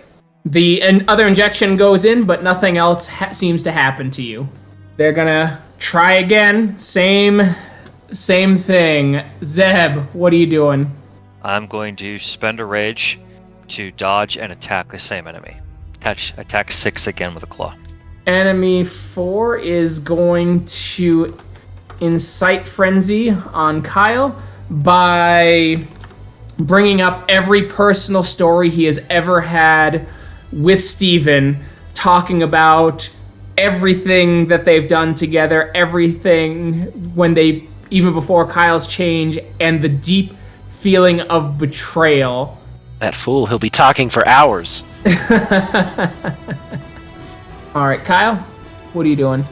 The other injection goes in, but nothing else seems to happen to you. They're gonna try again. Same thing. Zeb, what are you doing? I'm going to spend a rage to dodge and attack the same enemy. Attack 6 again with a claw. Enemy 4 is going to incite frenzy on Kyle by bringing up every personal story he has ever had with Steven, talking about everything that they've done together, everything when they, even before Kyle's change, and the deep feeling of betrayal. That fool, he'll be talking for hours. All right, Kyle, what are you doing?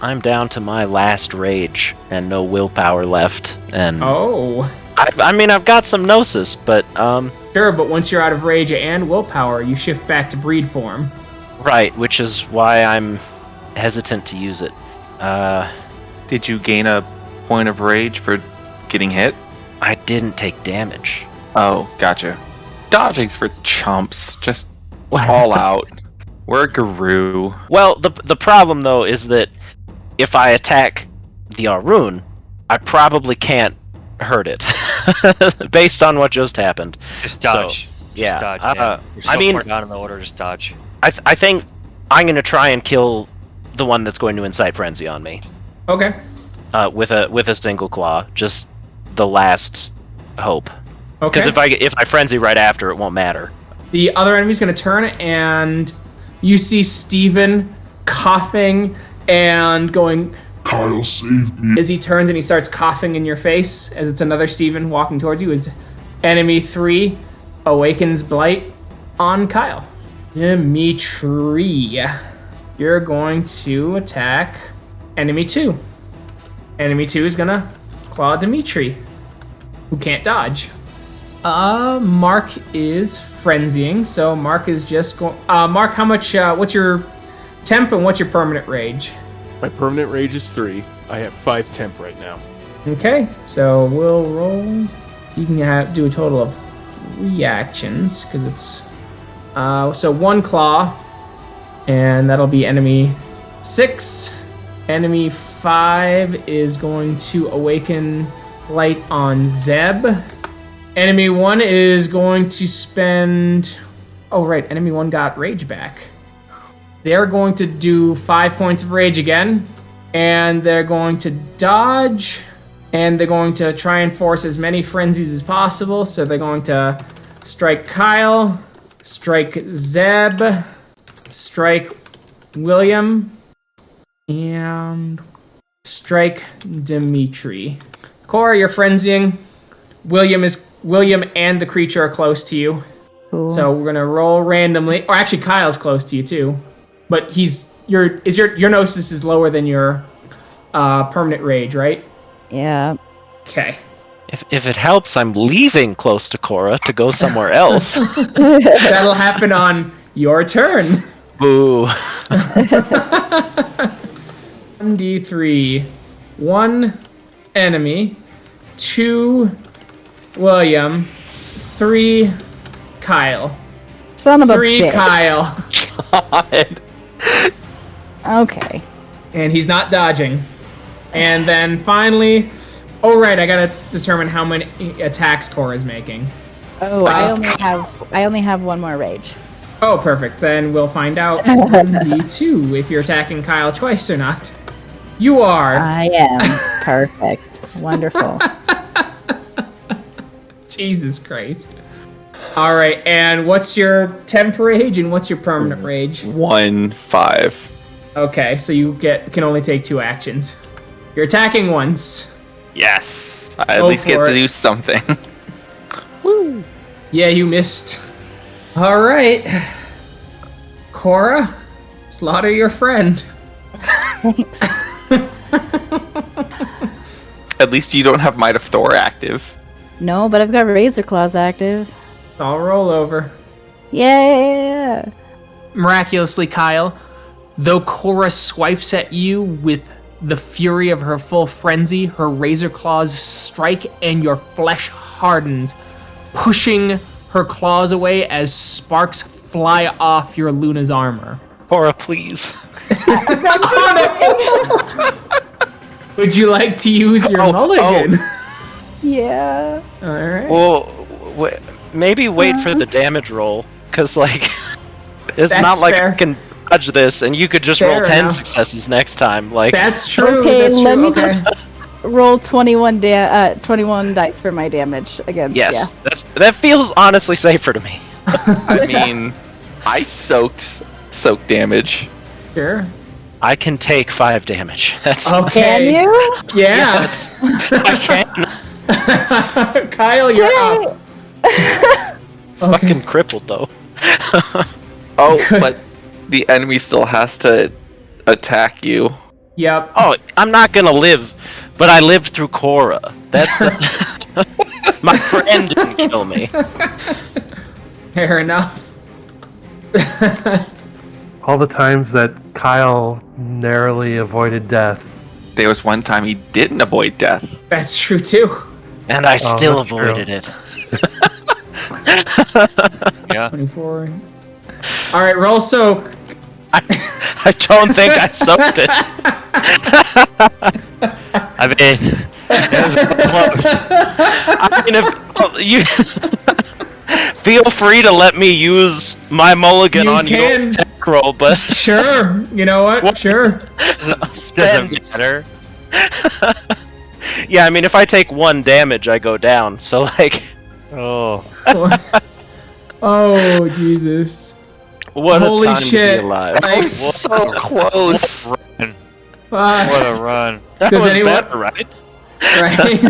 I'm down to my last rage and no willpower left. And Oh. I mean, I've got some gnosis, but Sure, but once you're out of rage and willpower, you shift back to breed form. right, which is why I'm hesitant to use it. Did you gain a point of rage for getting hit? I didn't take damage. Oh, gotcha. Dodging's for chumps. Just all out. We're a Garou. Well, the problem though is that if I attack the Arun, I probably can't hurt it, based on what just happened. Just dodge. So, Just yeah, dodge. You're so I mean- far down in the order, just dodge. I think I'm gonna try and kill the one that's going to incite frenzy on me. Okay. With a single claw, just the last hope. Okay. Because if I frenzy right after, it won't matter. The other enemy's going to turn, and you see Steven coughing and going. Kyle saved me. As he turns and he starts coughing in your face, as it's another Steven walking towards you, is enemy 3 awakens blight on Kyle. Dimitri, you're going to attack enemy 2. Enemy 2 is gonna claw Dimitri, who can't dodge. Mark is frenzying, so Mark is just going. Mark, how much? What's your temp and what's your permanent rage? My permanent rage is 3. I have 5 temp right now. Okay, so we'll roll. So you can do a total of 3 actions because it's so 1 claw, and that'll be enemy 6. Enemy 5 is going to awaken light on Zeb. Enemy 1 is going to spend. Oh right, enemy 1 got rage back. They're going to do 5 points of rage again, and they're going to dodge, and they're going to try and force as many frenzies as possible. So they're going to strike Kyle, strike Zeb, strike William, and strike Dimitri. Cora, you're frenzying. William and the creature are close to you. Cool. So we're gonna roll randomly. Or actually, Kyle's close to you too, but your gnosis is lower than your permanent rage, right? Yeah. Okay. If it helps, I'm leaving close to Cora to go somewhere else. That'll happen on your turn. Boo. 1d3. 1 enemy. 2 William. 3 Kyle. Son of a 3 bitch. Kyle. God. Okay. And he's not dodging. And then finally, oh right, I gotta determine how many attacks Cora's making. Oh, I only have 1 more rage. Oh, perfect. Then we'll find out on D2 if you're attacking Kyle twice or not. You are. I am. Perfect. Wonderful. Jesus Christ. All right, and what's your temp rage and what's your permanent rage? 1-5. Okay, so you can only take 2 actions. You're attacking once. Yes. I at Go least get for to it. do something. Woo. Yeah, you missed. All right. Cora, slaughter your friend. Thanks. At least you don't have Might of Thor active. No, but I've got Razor Claws active. I'll roll over. Yeah. Miraculously, Kyle, though Cora swipes at you with the fury of her full frenzy, her razor claws strike and your flesh hardens, pushing her claws away as sparks fly off your Luna's armor. Cora, please. Would you like to use your mulligan? Yeah. All right. Well, maybe wait for the damage roll, because, like, it's That's not like fair. I can dodge this, and you could just Fair roll 10 enough. successes next time. Like, That's true. Okay, that's true. let me Okay. just roll 21 dice for my damage against. yes, that feels honestly safer to me. I mean, I soaked damage. Sure. I can take 5 damage. That's Okay. Can you? Yeah. Yes, I can. Kyle, you're up. Fucking crippled though. Oh, but the enemy still has to attack you. Yep. Oh, I'm not gonna live, but I lived through Cora. That's my friend didn't kill me. Fair enough. All the times that Kyle narrowly avoided death. There was one time he didn't avoid death. That's true too. And I Oh, still that's true. avoided it. Yeah. 24. All right, roll soak. I don't think I soaked it. I mean, it was close. I mean, if you feel free to let me use my mulligan You on can. your tech roll, but Sure. You know what? Sure. Doesn't matter. yeah, I mean, if I take 1 damage, I go down. So like, Oh. Oh Jesus. what Holy a time shit. to be alive. Like, So close. Run. fuck. What a run. That Does was anyone- better, right? Right.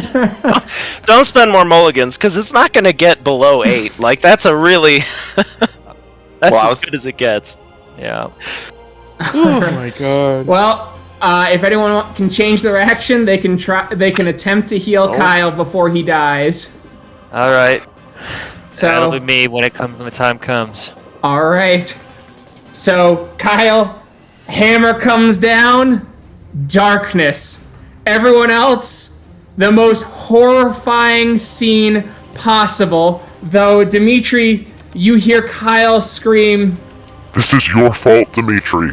Don't spend more mulligans, because it's not going to get below 8. Like, that's a really... that's Well, as good as it gets. Yeah. Oh my god. Well, if anyone can change their action, they can try. They can attempt to heal Kyle before he dies. All right. That'll be So, me when the time comes. all right. So Kyle, hammer comes down. Darkness. Everyone else, the most horrifying scene possible. Though Dimitri, you hear Kyle scream, This is your fault, Dimitri.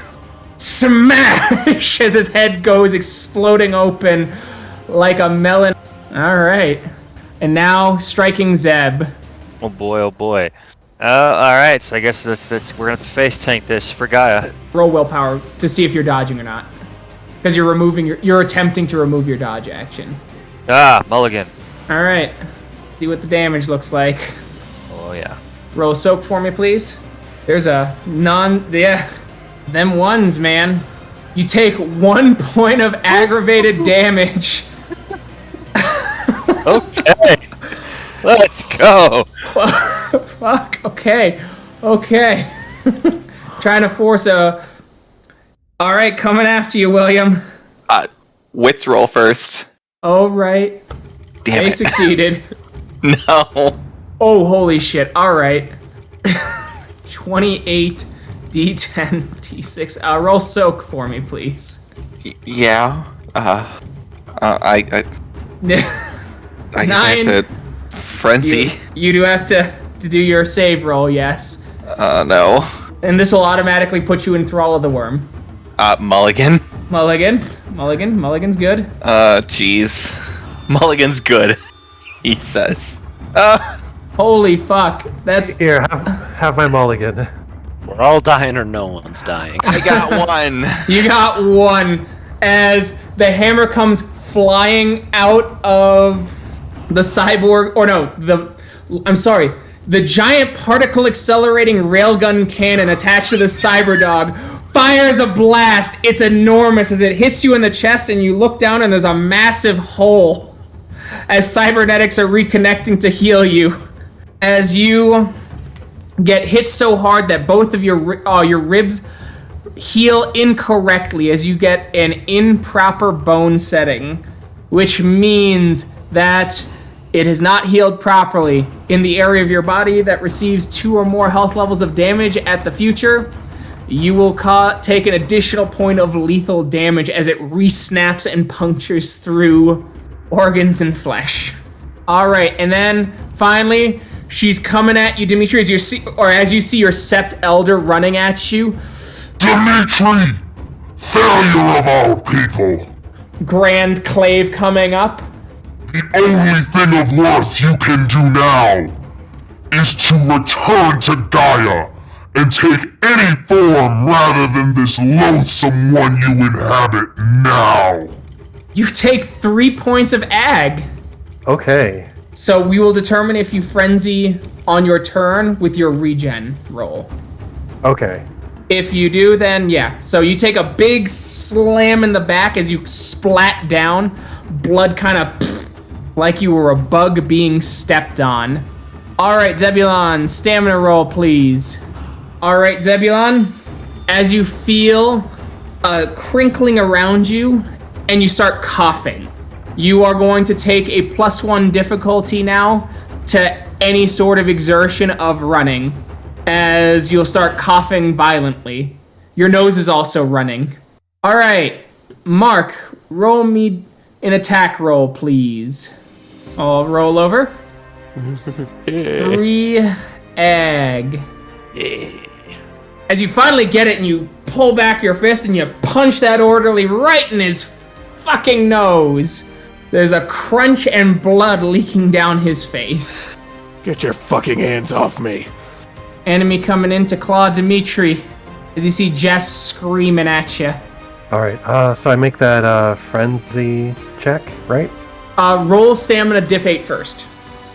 smash, as his head goes exploding open like a melon. All right. And now striking Zeb. Oh boy, oh boy. All right. So I guess that's we're gonna have to face tank this for Gaia. Roll willpower to see if you're dodging or not. Because you're attempting to remove your dodge action. Ah, mulligan. All right. See what the damage looks like. Oh yeah. Roll soak for me, please. There's a them ones, man. You take 1 point of aggravated damage. Okay. Let's go. Fuck. Okay. Trying to force a. All right, coming after you, William. Wits roll first. All right. Damn They it. succeeded. No. Oh, holy shit. All right. 28 D10 D6. Roll soak for me, please. Yeah. I guess I 9. have to frenzy. You do have to do your save roll, yes. No. And this will automatically put you in thrall of the worm. Mulligan. Mulligan's good. Jeez. Mulligan's good. He says. Holy fuck. That's Here, have my mulligan. We're all dying or no one's dying. I got one. You got 1 as the hammer comes flying out of the cyborg, or no, the giant particle accelerating railgun cannon attached to the cyberdog fires a blast. It's enormous as it hits you in the chest, and you look down and there's a massive hole as cybernetics are reconnecting to heal you. As you get hit so hard that both of your ribs heal incorrectly as you get an improper bone setting, which means that it has not healed properly in the area of your body that receives 2 or more health levels of damage at the future. You will take an additional point of lethal damage as it re-snaps and punctures through organs and flesh. All right, and then finally, she's coming at you, Dimitri, as you see your Sept Elder running at you. Dimitri! Failure of our people! Grand Clave coming up. The only thing of worth you can do now is to return to Gaia and take any form rather than this loathsome one you inhabit now. You take 3 points of ag. Okay. So we will determine if you frenzy on your turn with your regen roll. Okay. If you do, then yeah. So you take a big slam in the back as you splat down, blood kind of like you were a bug being stepped on. All right, Zebulon, stamina roll, please. All right, Zebulon, as you feel a crinkling around you and you start coughing, you are going to take a +1 difficulty now to any sort of exertion of running, as you'll start coughing violently. Your nose is also running. All right, Mark, roll me an attack roll, please. I'll roll over. 3 ag. As you finally get it and you pull back your fist and you punch that orderly right in his fucking nose. There's a crunch and blood leaking down his face. Get your fucking hands off me. Enemy coming in to claw Dimitri as you see Jess screaming at you. Alright, so I make that frenzy check, right? Roll stamina diff 8 first.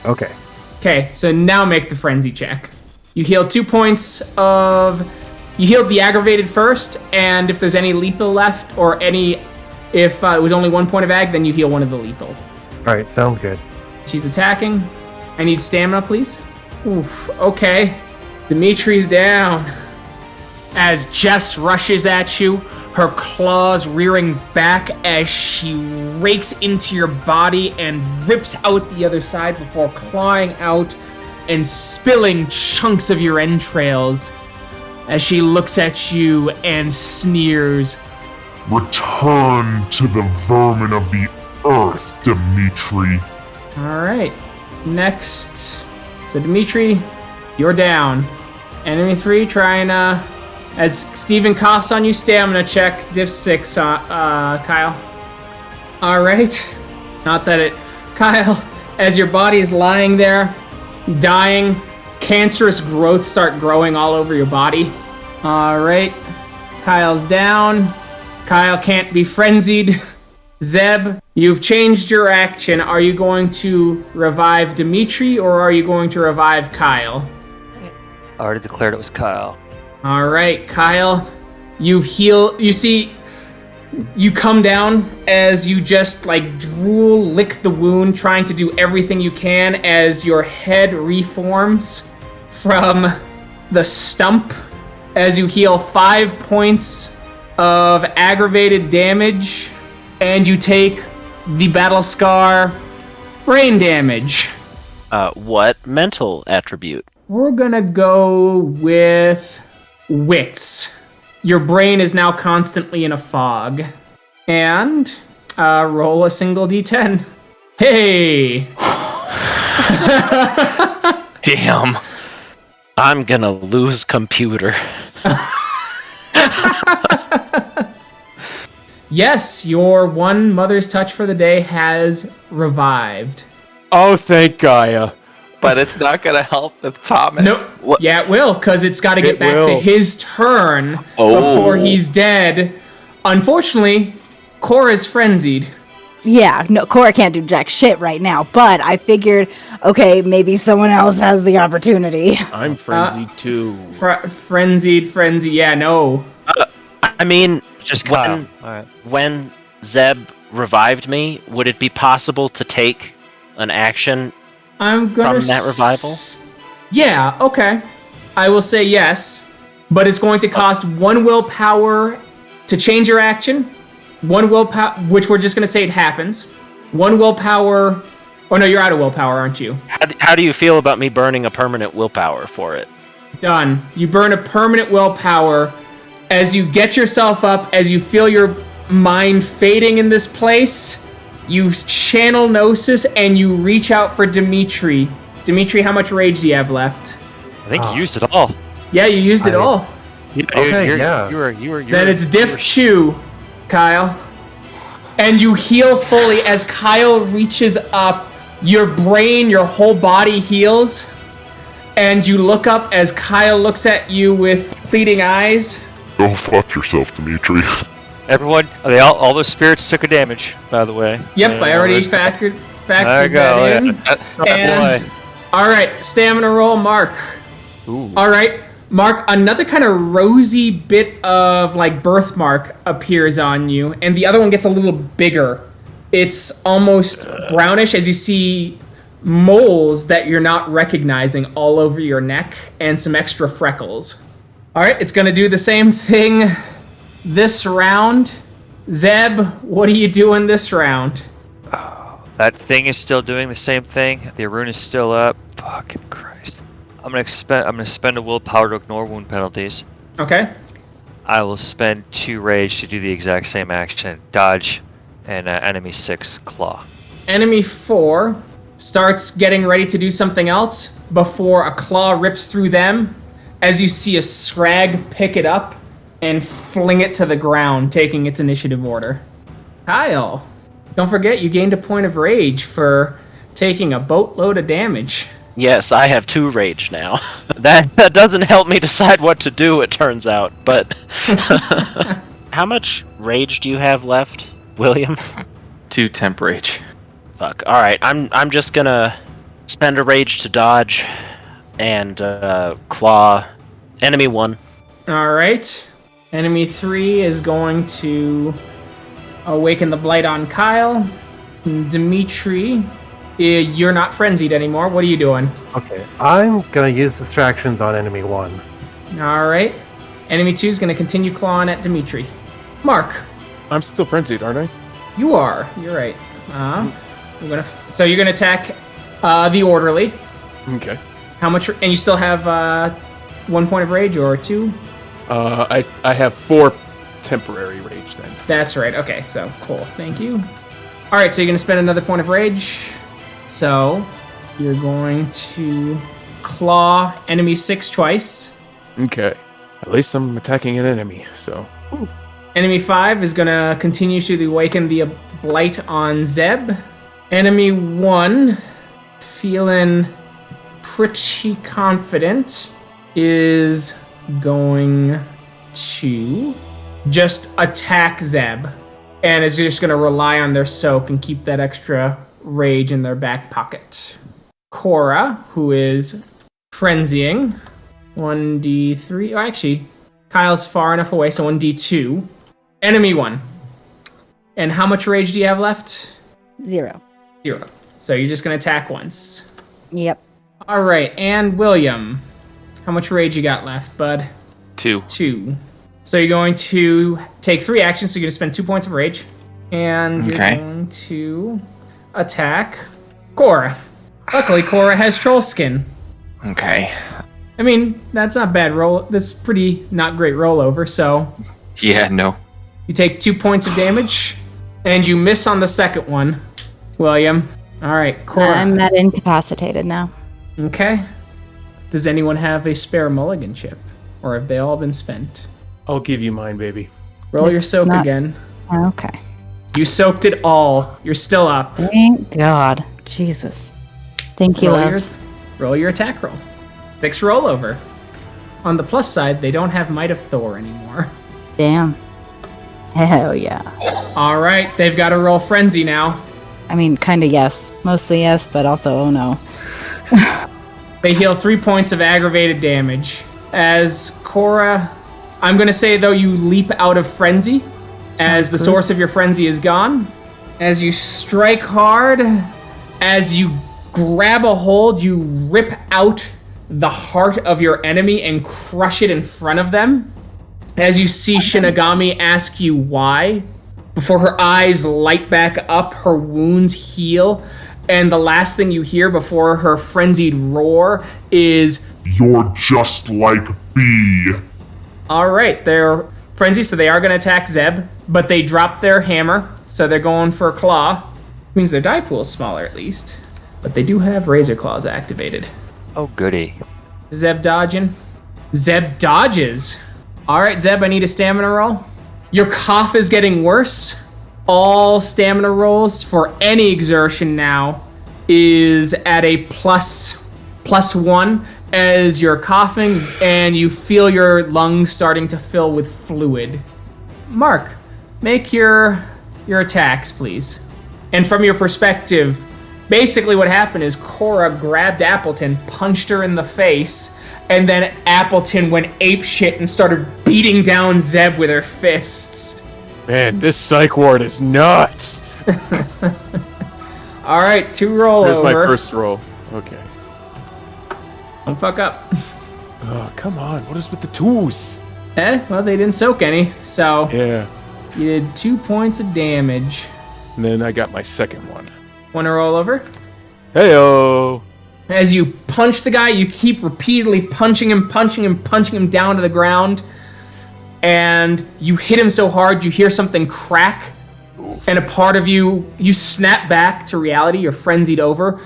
Okay. Okay, so now make the frenzy check. You heal 2 points of... You healed the aggravated first, and if there's any lethal left, or if it was only 1 point of ag, then you heal one of the lethal. Alright, sounds good. She's attacking. I need stamina, please. Oof, okay. Dimitri's down. As Jess rushes at you, her claws rearing back as she rakes into your body and rips out the other side before clawing out and spilling chunks of your entrails as she looks at you and sneers. Return to the vermin of the earth, Dimitri. Alright, next. So Dimitri, you're down. Enemy 3 trying as Steven coughs on you, stamina check, diff 6, Kyle. Alright. Not that it... Kyle, as your body is lying there, dying, cancerous growths start growing all over your body. Alright. Kyle's down. Kyle can't be frenzied. Zeb, you've changed your action. Are you going to revive Dimitri, or are you going to revive Kyle? I already declared it was Kyle. Alright, Kyle. You see, you come down as you just like drool, lick the wound, trying to do everything you can as your head reforms from the stump as you heal 5 points of aggravated damage and you take the battle scar brain damage. What mental attribute? We're gonna go with wits. Your brain is now constantly in a fog. And roll a single d10. Hey! Damn. I'm gonna lose computer. Yes, your one mother's touch for the day has revived. Oh, thank Gaia. But it's not gonna help with Thomas. Nope. Yeah, it will, because it's got to get back to his turn before he's dead. Unfortunately, Cora's frenzied. Yeah, no, Cora can't do jack shit right now, but I figured, okay, maybe someone else has the opportunity. I'm frenzied too. Frenzied, yeah, no. I mean, Just Kyle. when Zeb revived me, would it be possible to take an action I'm gonna from that revival? Yeah, okay. I will say yes, but it's going to cost 1 willpower to change your action. 1 willpower, which we're just going to say it happens. 1 willpower. Oh no, you're out of willpower, aren't you? How do you feel about me burning a permanent willpower for it? Done. You burn a permanent willpower as you get yourself up, as you feel your mind fading in this place. You channel Gnosis and you reach out for Dimitri. Dimitri, how much rage do you have left? I think you used it all. Yeah, you used it all. Okay, yeah. You were. Then it's diff 2, Kyle. And you heal fully as Kyle reaches up. Your brain, your whole body heals. And you look up as Kyle looks at you with pleading eyes. Go fuck yourself, Dimitri. Everyone, all those spirits took a damage, by the way. Yep, I already factored There you go, that in. yeah. And, all right, stamina roll, Mark. Ooh. All right, Mark, another kind of rosy bit of like birthmark appears on you, and the other one gets a little bigger. It's almost brownish as you see moles that you're not recognizing all over your neck and some extra freckles. All right, it's going to do the same thing this round. Zeb, what are you doing this round? That thing is still doing the same thing. The rune is still up. Fucking Christ. I'm gonna spend a willpower to ignore wound penalties. Okay. I will spend 2 rage to do the exact same action. Dodge and enemy 6 claw. Enemy 4 starts getting ready to do something else before a claw rips through them as you see a scrag pick it up and fling it to the ground, taking its initiative order. Kyle, don't forget you gained a point of rage for taking a boatload of damage. Yes, I have 2 rage now. That doesn't help me decide what to do, it turns out, but... How much rage do you have left, William? 2 temp rage. Fuck. Alright, I'm just gonna spend a rage to dodge and claw enemy 1. Alright. Enemy 3 is going to awaken the blight on Kyle. Dimitri, you're not frenzied anymore. What are you doing? Okay, I'm gonna use distractions on enemy 1. Alright. Enemy 2 is going to continue clawing at Dimitri. Mark. I'm still frenzied, aren't I? You are. You're right. So you're gonna attack the orderly. Okay. How much? And you still have 1 point of rage or 2? I have 4 temporary rage then. That's right. Okay. So cool. Thank you. All right. So you're gonna spend another point of rage. So you're going to claw enemy 6 twice. Okay. At least I'm attacking an enemy. So. Ooh. Enemy 5 is gonna continue to awaken the blight on Zeb. Enemy 1, feeling pretty confident, is going to just attack Zeb. And is just going to rely on their soak and keep that extra rage in their back pocket. Cora, who is frenzying, 1d3. Oh, actually, Kyle's far enough away, so 1d2. Enemy 1. And how much rage do you have left? 0. 0. So you're just going to attack once. Yep. All right, and William. How much rage you got left, bud? 2. 2. So you're going to take 3 actions, so you're going to spend 2 points of rage. And you're going to attack Cora. Luckily, Cora has troll skin. Okay. I mean, that's not bad roll. That's pretty not great rollover, so... Yeah, no. You take 2 points of damage, and you miss on the second one, William. All right, Cora. I'm not incapacitated now. Okay. Does anyone have a spare mulligan chip? Or have they all been spent? I'll give you mine, baby. Roll your It's soak not- again. Okay. You soaked it all. You're still up. Thank God. Jesus. Thank you, love. Roll your attack roll. 6 rollover. On the plus side, they don't have Might of Thor anymore. Damn. Hell yeah. All right, they've got to roll Frenzy now. I mean, kind of yes. Mostly yes, but also oh no. They heal 3 points of aggravated damage. As Cora, I'm going to say, though, you leap out of Frenzy as the source of your Frenzy is gone. As you strike hard, as you grab a hold, you rip out the heart of your enemy and crush it in front of them. As you see Shinigami ask you why, before her eyes light back up, her wounds heal, and the last thing you hear before her frenzied roar is, You're just like B. all right, they're frenzied, so they are going to attack Zeb, but they drop their hammer, so they're going for a claw. Means their die pool is smaller at least, but they do have Razor Claws activated. Oh, goody. Zeb dodging. Zeb dodges. All right, Zeb, I need a stamina roll. Your cough is getting worse. All stamina rolls for any exertion now is at a plus 1 as you're coughing and you feel your lungs starting to fill with fluid. Mark, make your attacks, please. And from your perspective, Basically what happened is Cora grabbed Appleton, punched her in the face, and then Appleton went apeshit and started beating down Zeb with her fists. Man, this psych ward is nuts. All right, 2 roll Here's over. my first roll. Okay. Don't fuck up. Oh, come on. What is with the 2s? Well, they didn't soak any, so Yeah. you did 2 points of damage. And then I got my second one. Want to roll over? Heyo. As you punch the guy, you keep repeatedly punching him down to the ground. And you hit him so hard, you hear something crack. And a part of you snap back to reality, you're frenzied over,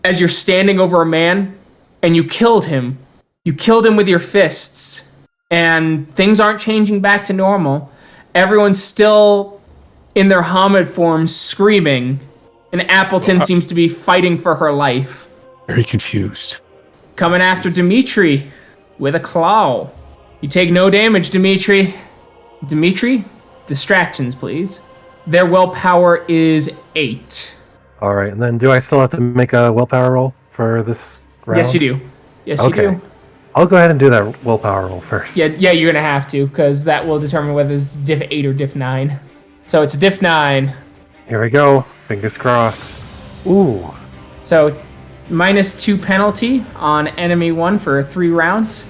as you're standing over a man, and you killed him. You killed him with your fists. And things aren't changing back to normal. Everyone's still in their Hamid form screaming. And Appleton seems to be fighting for her life. Very confused. Coming after Dimitri with a claw. You take no damage, Dimitri. Dimitri, distractions, please. Their willpower is 8. All right, and then do I still have to make a willpower roll for this round? Yes, you do. Yes, Okay. you do. I'll go ahead and do that willpower roll first. Yeah, you're gonna have to, because that will determine whether it's diff 8 or diff 9. So it's diff 9. Here we go. Fingers crossed. Ooh. So -2 penalty on enemy 1 for 3 rounds.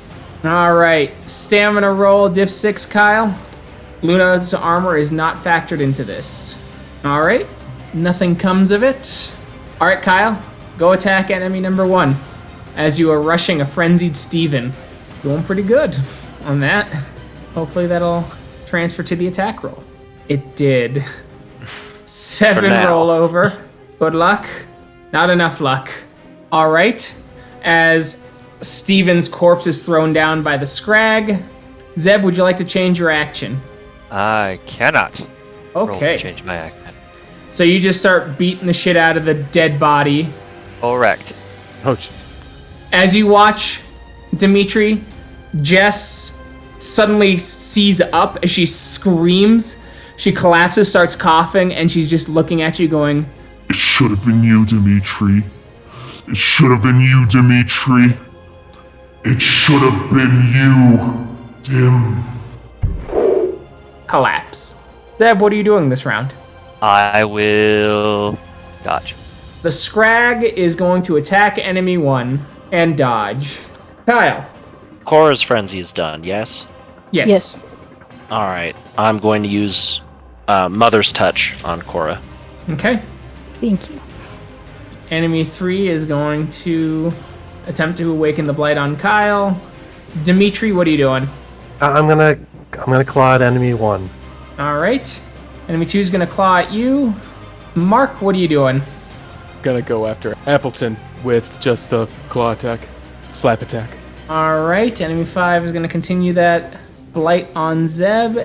All right, stamina roll, diff 6, Kyle. Luna's armor is not factored into this. All right, nothing comes of it. All right, Kyle, go attack enemy number 1 as you are rushing a frenzied Steven. Doing pretty good on that. Hopefully that'll transfer to the attack roll. It did. 7 now. roll over. Good luck. Not enough luck. All right, as Steven's corpse is thrown down by the scrag. Zeb, would you like to change your action? I cannot roll to Okay. change my action. So you just start beating the shit out of the dead body. Correct. Oh, jeez. As you watch Dimitri, Jess suddenly sees up as she screams. She collapses, starts coughing, and she's just looking at you going, It should have been you, Dimitri. It should have been you, Dimitri. It should have been you, Dim. collapse. Zeb, what are you doing this round? I will dodge. The scrag is going to attack enemy 1 and dodge. Kyle. Cora's frenzy is done, yes? Yes. Yes. Alright, I'm going to use Mother's Touch on Cora. Okay. Thank you. Enemy 3 is going to attempt to awaken the blight on Kyle. Dimitri, what are you doing? I'm gonna claw at enemy 1. All right. Enemy 2 is going to claw at you. Mark, what are you doing? Gonna go after Appleton with just a claw attack. Slap attack. All right. Enemy 5 is going to continue that blight on Zeb.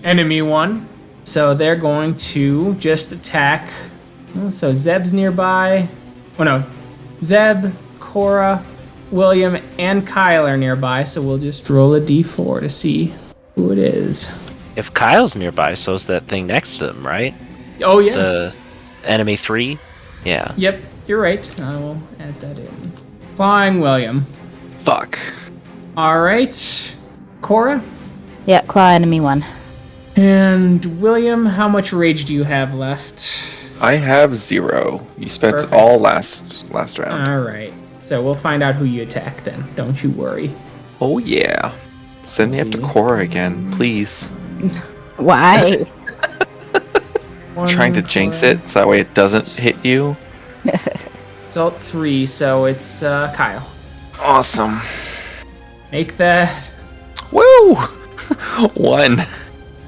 Enemy 1. So they're going to just attack. So Zeb's nearby. Oh no. Zeb, Cora, William, and Kyle are nearby. So we'll just roll a d4 to see who it is. If Kyle's nearby, so's that thing next to him, right? Oh, yes. The enemy 3? Yeah. Yep, you're right. I will add that in. Clawing William. Fuck. All right. Cora? Yeah, claw enemy 1. And William, how much rage do you have left? I have 0. You spent Perfect. all last round. All right. So we'll find out who you attack then. Don't you worry. Oh yeah. Send me up to Cora again, please. Why? I'm trying to jinx it so that way it doesn't hit you. Result 3, so it's Kyle. Awesome. Make that. Woo! 1.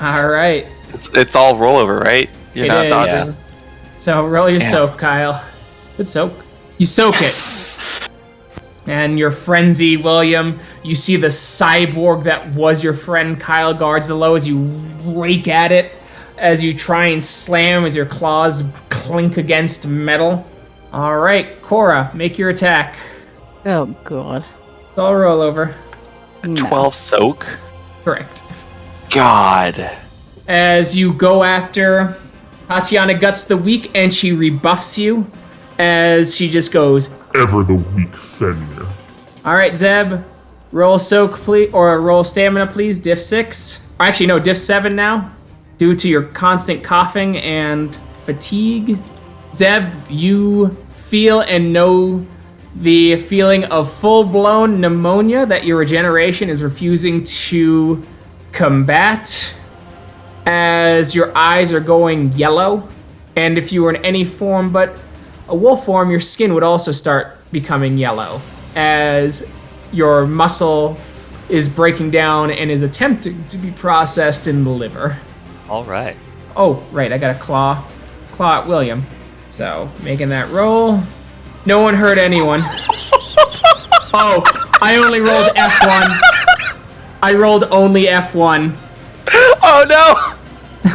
All right. It's all rollover, right? You're It not is. dodging. So roll your Yeah. soak, Kyle. Good soak. You soak it. And your frenzy, William, you see the cyborg that was your friend Kyle guards the low as you rake at it, as you try and slam as your claws clink against metal. All right, Cora, make your attack. Oh, God. I'll roll over. 12 soak? Correct. God. As you go after Tatiana Guts the Weak and she rebuffs you, as she just goes. Ever the weak Fenrir. All right, Zeb, roll soak, please, or roll stamina, please. Diff 6. Or actually, no, diff 7 now, due to your constant coughing and fatigue. Zeb, you feel and know the feeling of full-blown pneumonia that your regeneration is refusing to combat, as your eyes are going yellow. And if you were in any form but a wolf form, your skin would also start becoming yellow, as your muscle is breaking down and is attempting to be processed in the liver. All right. Oh, right, I got a claw at William. So, making that roll. No one hurt anyone. Oh, I only rolled F1. I rolled only F1. Oh no!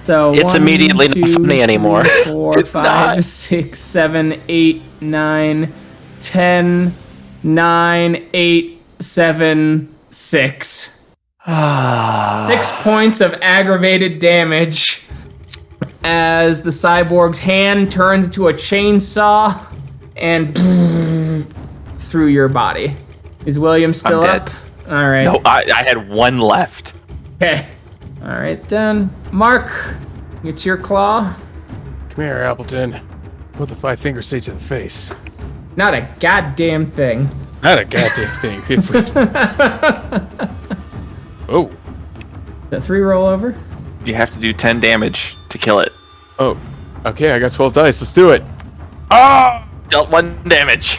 So It's 1, immediately 2, not funny anymore. 3, 4, It's 5, not. 6, 7, 8, 9, 10, 9, 8, 7, 6. 6 points of aggravated damage as the cyborg's hand turns into a chainsaw and through your body. Is William still I'm dead. up? All right. No, I had one left. Okay. All right, then. Mark, it's your claw. Come here, Appleton. What the 5 fingers say to the face? Not a goddamn thing. Not a goddamn thing. Oh. The 3 roll over. You have to do 10 damage to kill it. Oh. Okay, I got 12 dice. Let's do it. Ah! Dealt 1 damage.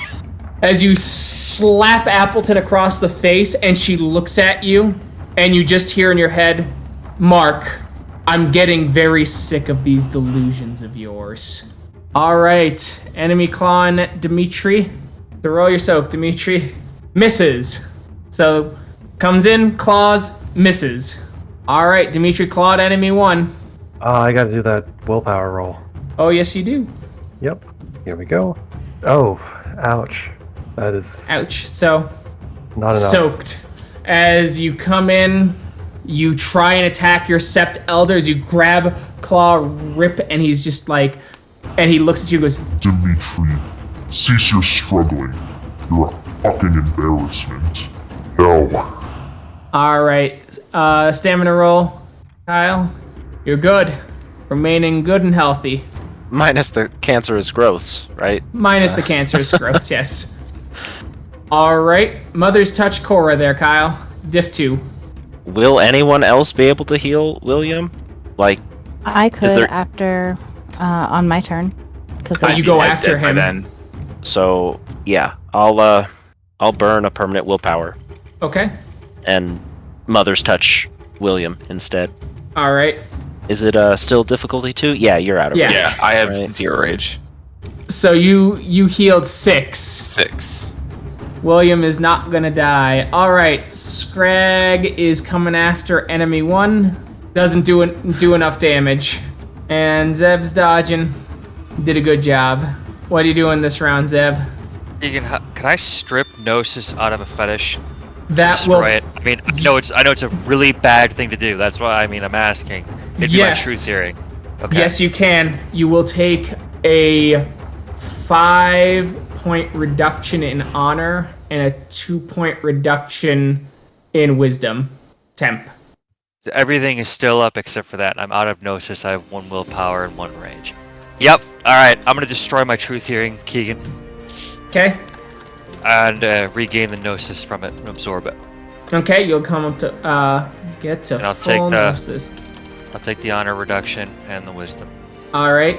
As you slap Appleton across the face and she looks at you, and you just hear in your head, Mark, I'm getting very sick of these delusions of yours. All right, enemy clawing Dimitri. So roll your soak, Dimitri. Misses. So comes in, claws, misses. All right, Dimitri clawed enemy 1. I gotta do that willpower roll. Oh, yes, you do. Yep. Here we go. Oh, ouch. That is Ouch. So not enough. soaked. As you come in, you try and attack your Sept Elders. You grab, claw, rip, and he's just like, and he looks at you and goes, Dimitri, cease your struggling. You're a fucking embarrassment. Hell. all right, stamina roll, Kyle. You're good. Remaining good and healthy. Minus the cancerous growths, right? Minus the cancerous growths, yes. All right, Mother's Touch Cora there, Kyle. Diff 2. Will anyone else be able to heal William? Like, I could there- after on my turn because You go after him. Then. so yeah, I'll burn a permanent willpower Okay. and Mother's Touch William instead. All right. Is it still difficulty 2? Yeah, you're out of Yeah. it. Yeah, I have Right. 0 rage. So you healed 6. 6. William is not gonna die. All right, Scrag is coming after enemy 1. Doesn't do enough damage, and Zeb's dodging. Did a good job. What are you doing this round, Zeb? Keegan, can I strip Gnosis out of a fetish? That Destroy will. it. I mean, I know it's a really bad thing to do. That's why I'm asking. It'd be Yes. my truth hearing. Okay. Yes, you can. You will take a 5-point reduction in honor and a 2-point reduction in wisdom. Temp. So everything is still up except for that. I'm out of Gnosis. I have 1 willpower and 1 rage. Yep. All right. I'm gonna destroy my truth hearing, Keegan, Okay. and regain the Gnosis from it and absorb it. Okay, you'll come up to get to And I'll take full the- gnosis. I'll take the honor reduction and the wisdom. All right.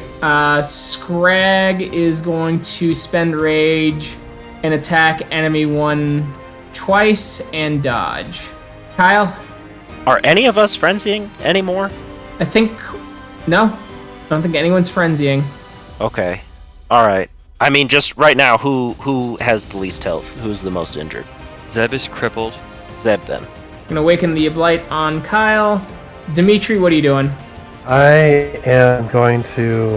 Scrag is going to spend rage and attack enemy 1 twice and dodge. Kyle, Are any of us frenzying anymore? I think no. I don't think anyone's frenzying. Okay. All right. I mean, just right now, who has the least health? Who's the most injured? Zeb is crippled. Zeb, then. Gonna awaken the blight on Kyle. Dimitri, what are you doing? I am going to,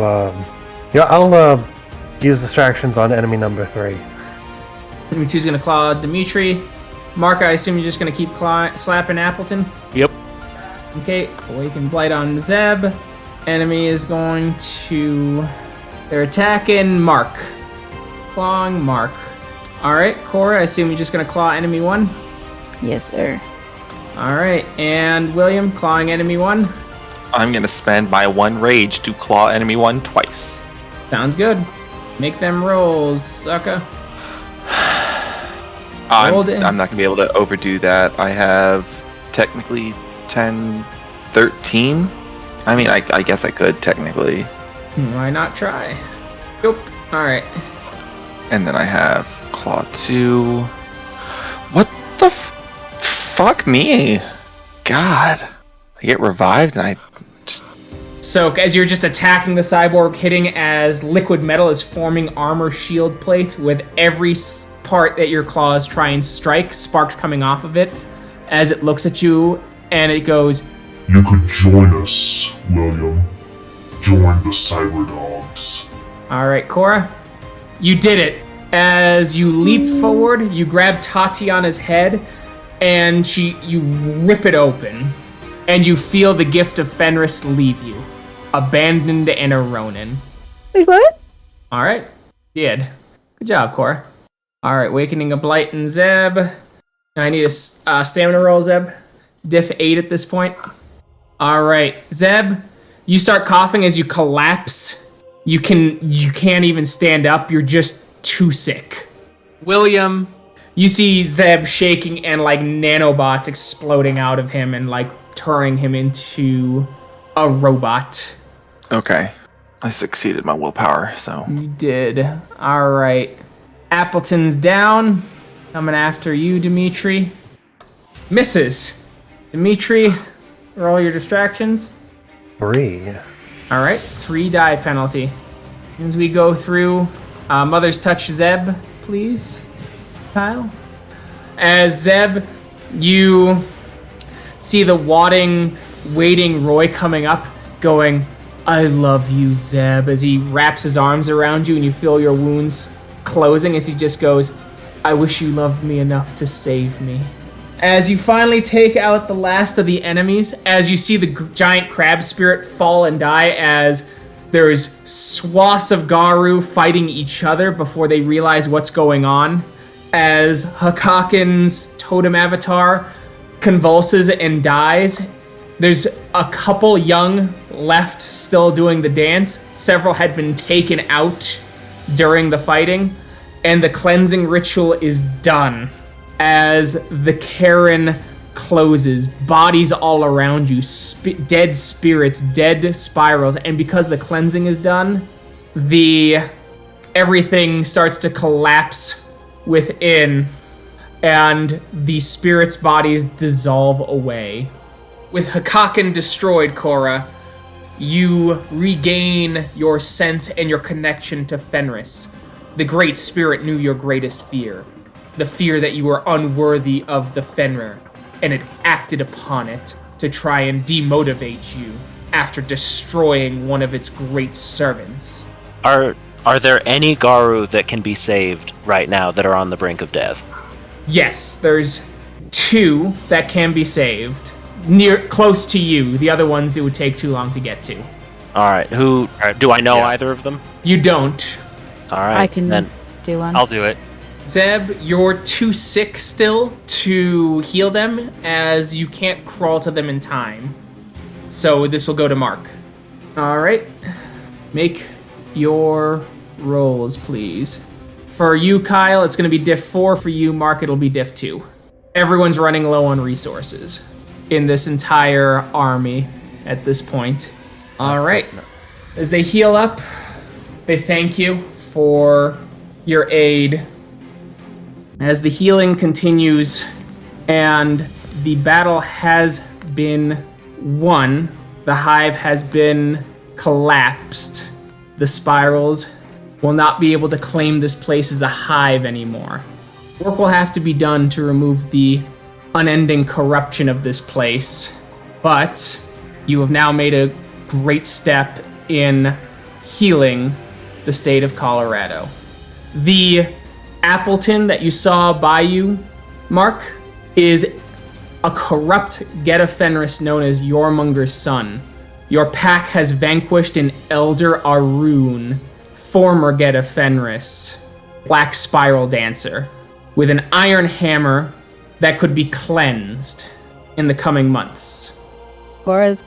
I'll use distractions on enemy number 3. Dimitri's gonna claw Dimitri. Mark, I assume you're just gonna keep slapping Appleton. Yep. Okay, awaken blight on Zeb. Enemy is going to They're attacking Mark. Clawing Mark. Alright, Cora, I assume you're just gonna claw enemy 1? Yes, sir. Alright, and William, clawing enemy 1? I'm gonna spend my 1 rage to claw enemy 1 twice. Sounds good. Make them rolls, sucker. I'm not gonna be able to overdo that. I have technically 10, 13. I mean, I guess I could technically. Why not try? Nope. Alright. And then I have claw 2. What the fuck me? God. I get revived and I just... So, as you're just attacking the cyborg, hitting as liquid metal is forming armor shield plates with every part that your claws try and strike, sparks coming off of it, as it looks at you, and it goes, You could join us, William. Join the Cyber Dogs. Alright, Cora, you did it. As you leap forward, you grab Tatiana's head, and you rip it open, and you feel the gift of Fenris leave you, abandoned and a Ronin. Wait, what? Alright, did. Good job, Cora. Alright, Wakening of Blight and Zeb. I need a stamina roll, Zeb. Diff 8 at this point. Alright, Zeb, you start coughing as you collapse. You can't even stand up, you're just too sick. William, you see Zeb shaking and like nanobots exploding out of him and like turning him into a robot. Okay. I succeeded my willpower, so... You did. Alright. Appleton's down. Coming after you, Dimitri. Misses. Dimitri, roll your distractions. 3. Alright, 3 die penalty. As we go through, Mother's Touch Zeb, please. Kyle. As Zeb, you see the waiting Roy coming up, going, I love you, Zeb, as he wraps his arms around you and you feel your wounds closing as he just goes, I wish you loved me enough to save me. As you finally take out the last of the enemies, as you see the giant crab spirit fall and die, as there's swaths of Garou fighting each other before they realize what's going on, as Hakaken's totem avatar convulses and dies. There's a couple young left still doing the dance. Several had been taken out during the fighting, and the cleansing ritual is done. As the cairn closes, bodies all around you, dead spirits, dead spirals, and because the cleansing is done, everything starts to collapse within, and the spirits' bodies dissolve away. With Hakaken destroyed, Cora, you regain your sense and your connection to Fenris. The Great Spirit knew your greatest fear. The fear that you were unworthy of the Fenrir, and it acted upon it to try and demotivate you after destroying one of its great servants. Are there any Garou that can be saved right now that are on the brink of death? Yes, there's 2 that can be saved. Close to you. The other ones it would take too long to get to. Alright, do I know either of them? You don't. Alright, I can then do one. I'll do it. Zeb, you're too sick still to heal them, as you can't crawl to them in time. So this will go to Mark. Alright. Make your rolls, please. For you, Kyle, it's going to be diff 4. For you, Mark, it'll be diff 2. Everyone's running low on resources in this entire army at this point. Alright. As they heal up, they thank you for your aid. As the healing continues and the battle has been won, the hive has been collapsed. The spirals will not be able to claim this place as a hive anymore. Work will have to be done to remove the unending corruption of this place, but you have now made a great step in healing the state of Colorado. The Appleton that you saw by you, Mark, is a corrupt Geta Fenris known as Yormunger's son. Your pack has vanquished an Elder Arun former Get of Fenris, Black Spiral Dancer, with an iron hammer that could be cleansed in the coming months. Cora's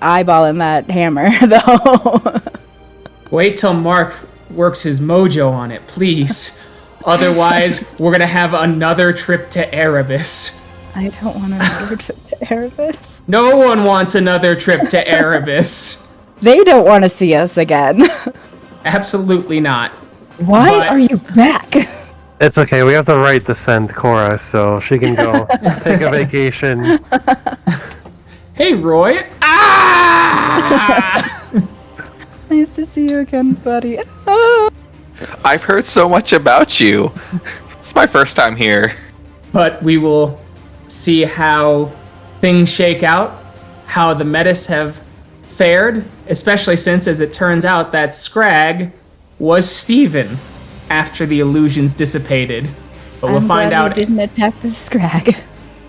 eyeballing that hammer, though. Wait till Mark works his mojo on it, please. Otherwise, we're gonna have another trip to Erebus. I don't want another trip to Erebus. No one wants another trip to Erebus. They don't want to see us again. Absolutely not. Why But- are you back? It's okay. We have the right to send Cora, so she can go take a vacation. Hey, Roy. Ah! Nice to see you again, buddy. I've heard so much about you. It's my first time here. But we will see how things shake out, how the Metis have fared, especially since, as it turns out, that Scrag was Steven after the illusions dissipated. But we'll I'm find glad out. you didn't attack the Scrag.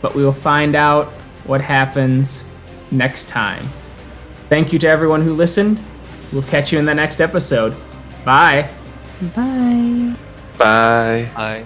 But we will find out what happens next time. Thank you to everyone who listened. We'll catch you in the next episode. Bye. Bye. Bye. I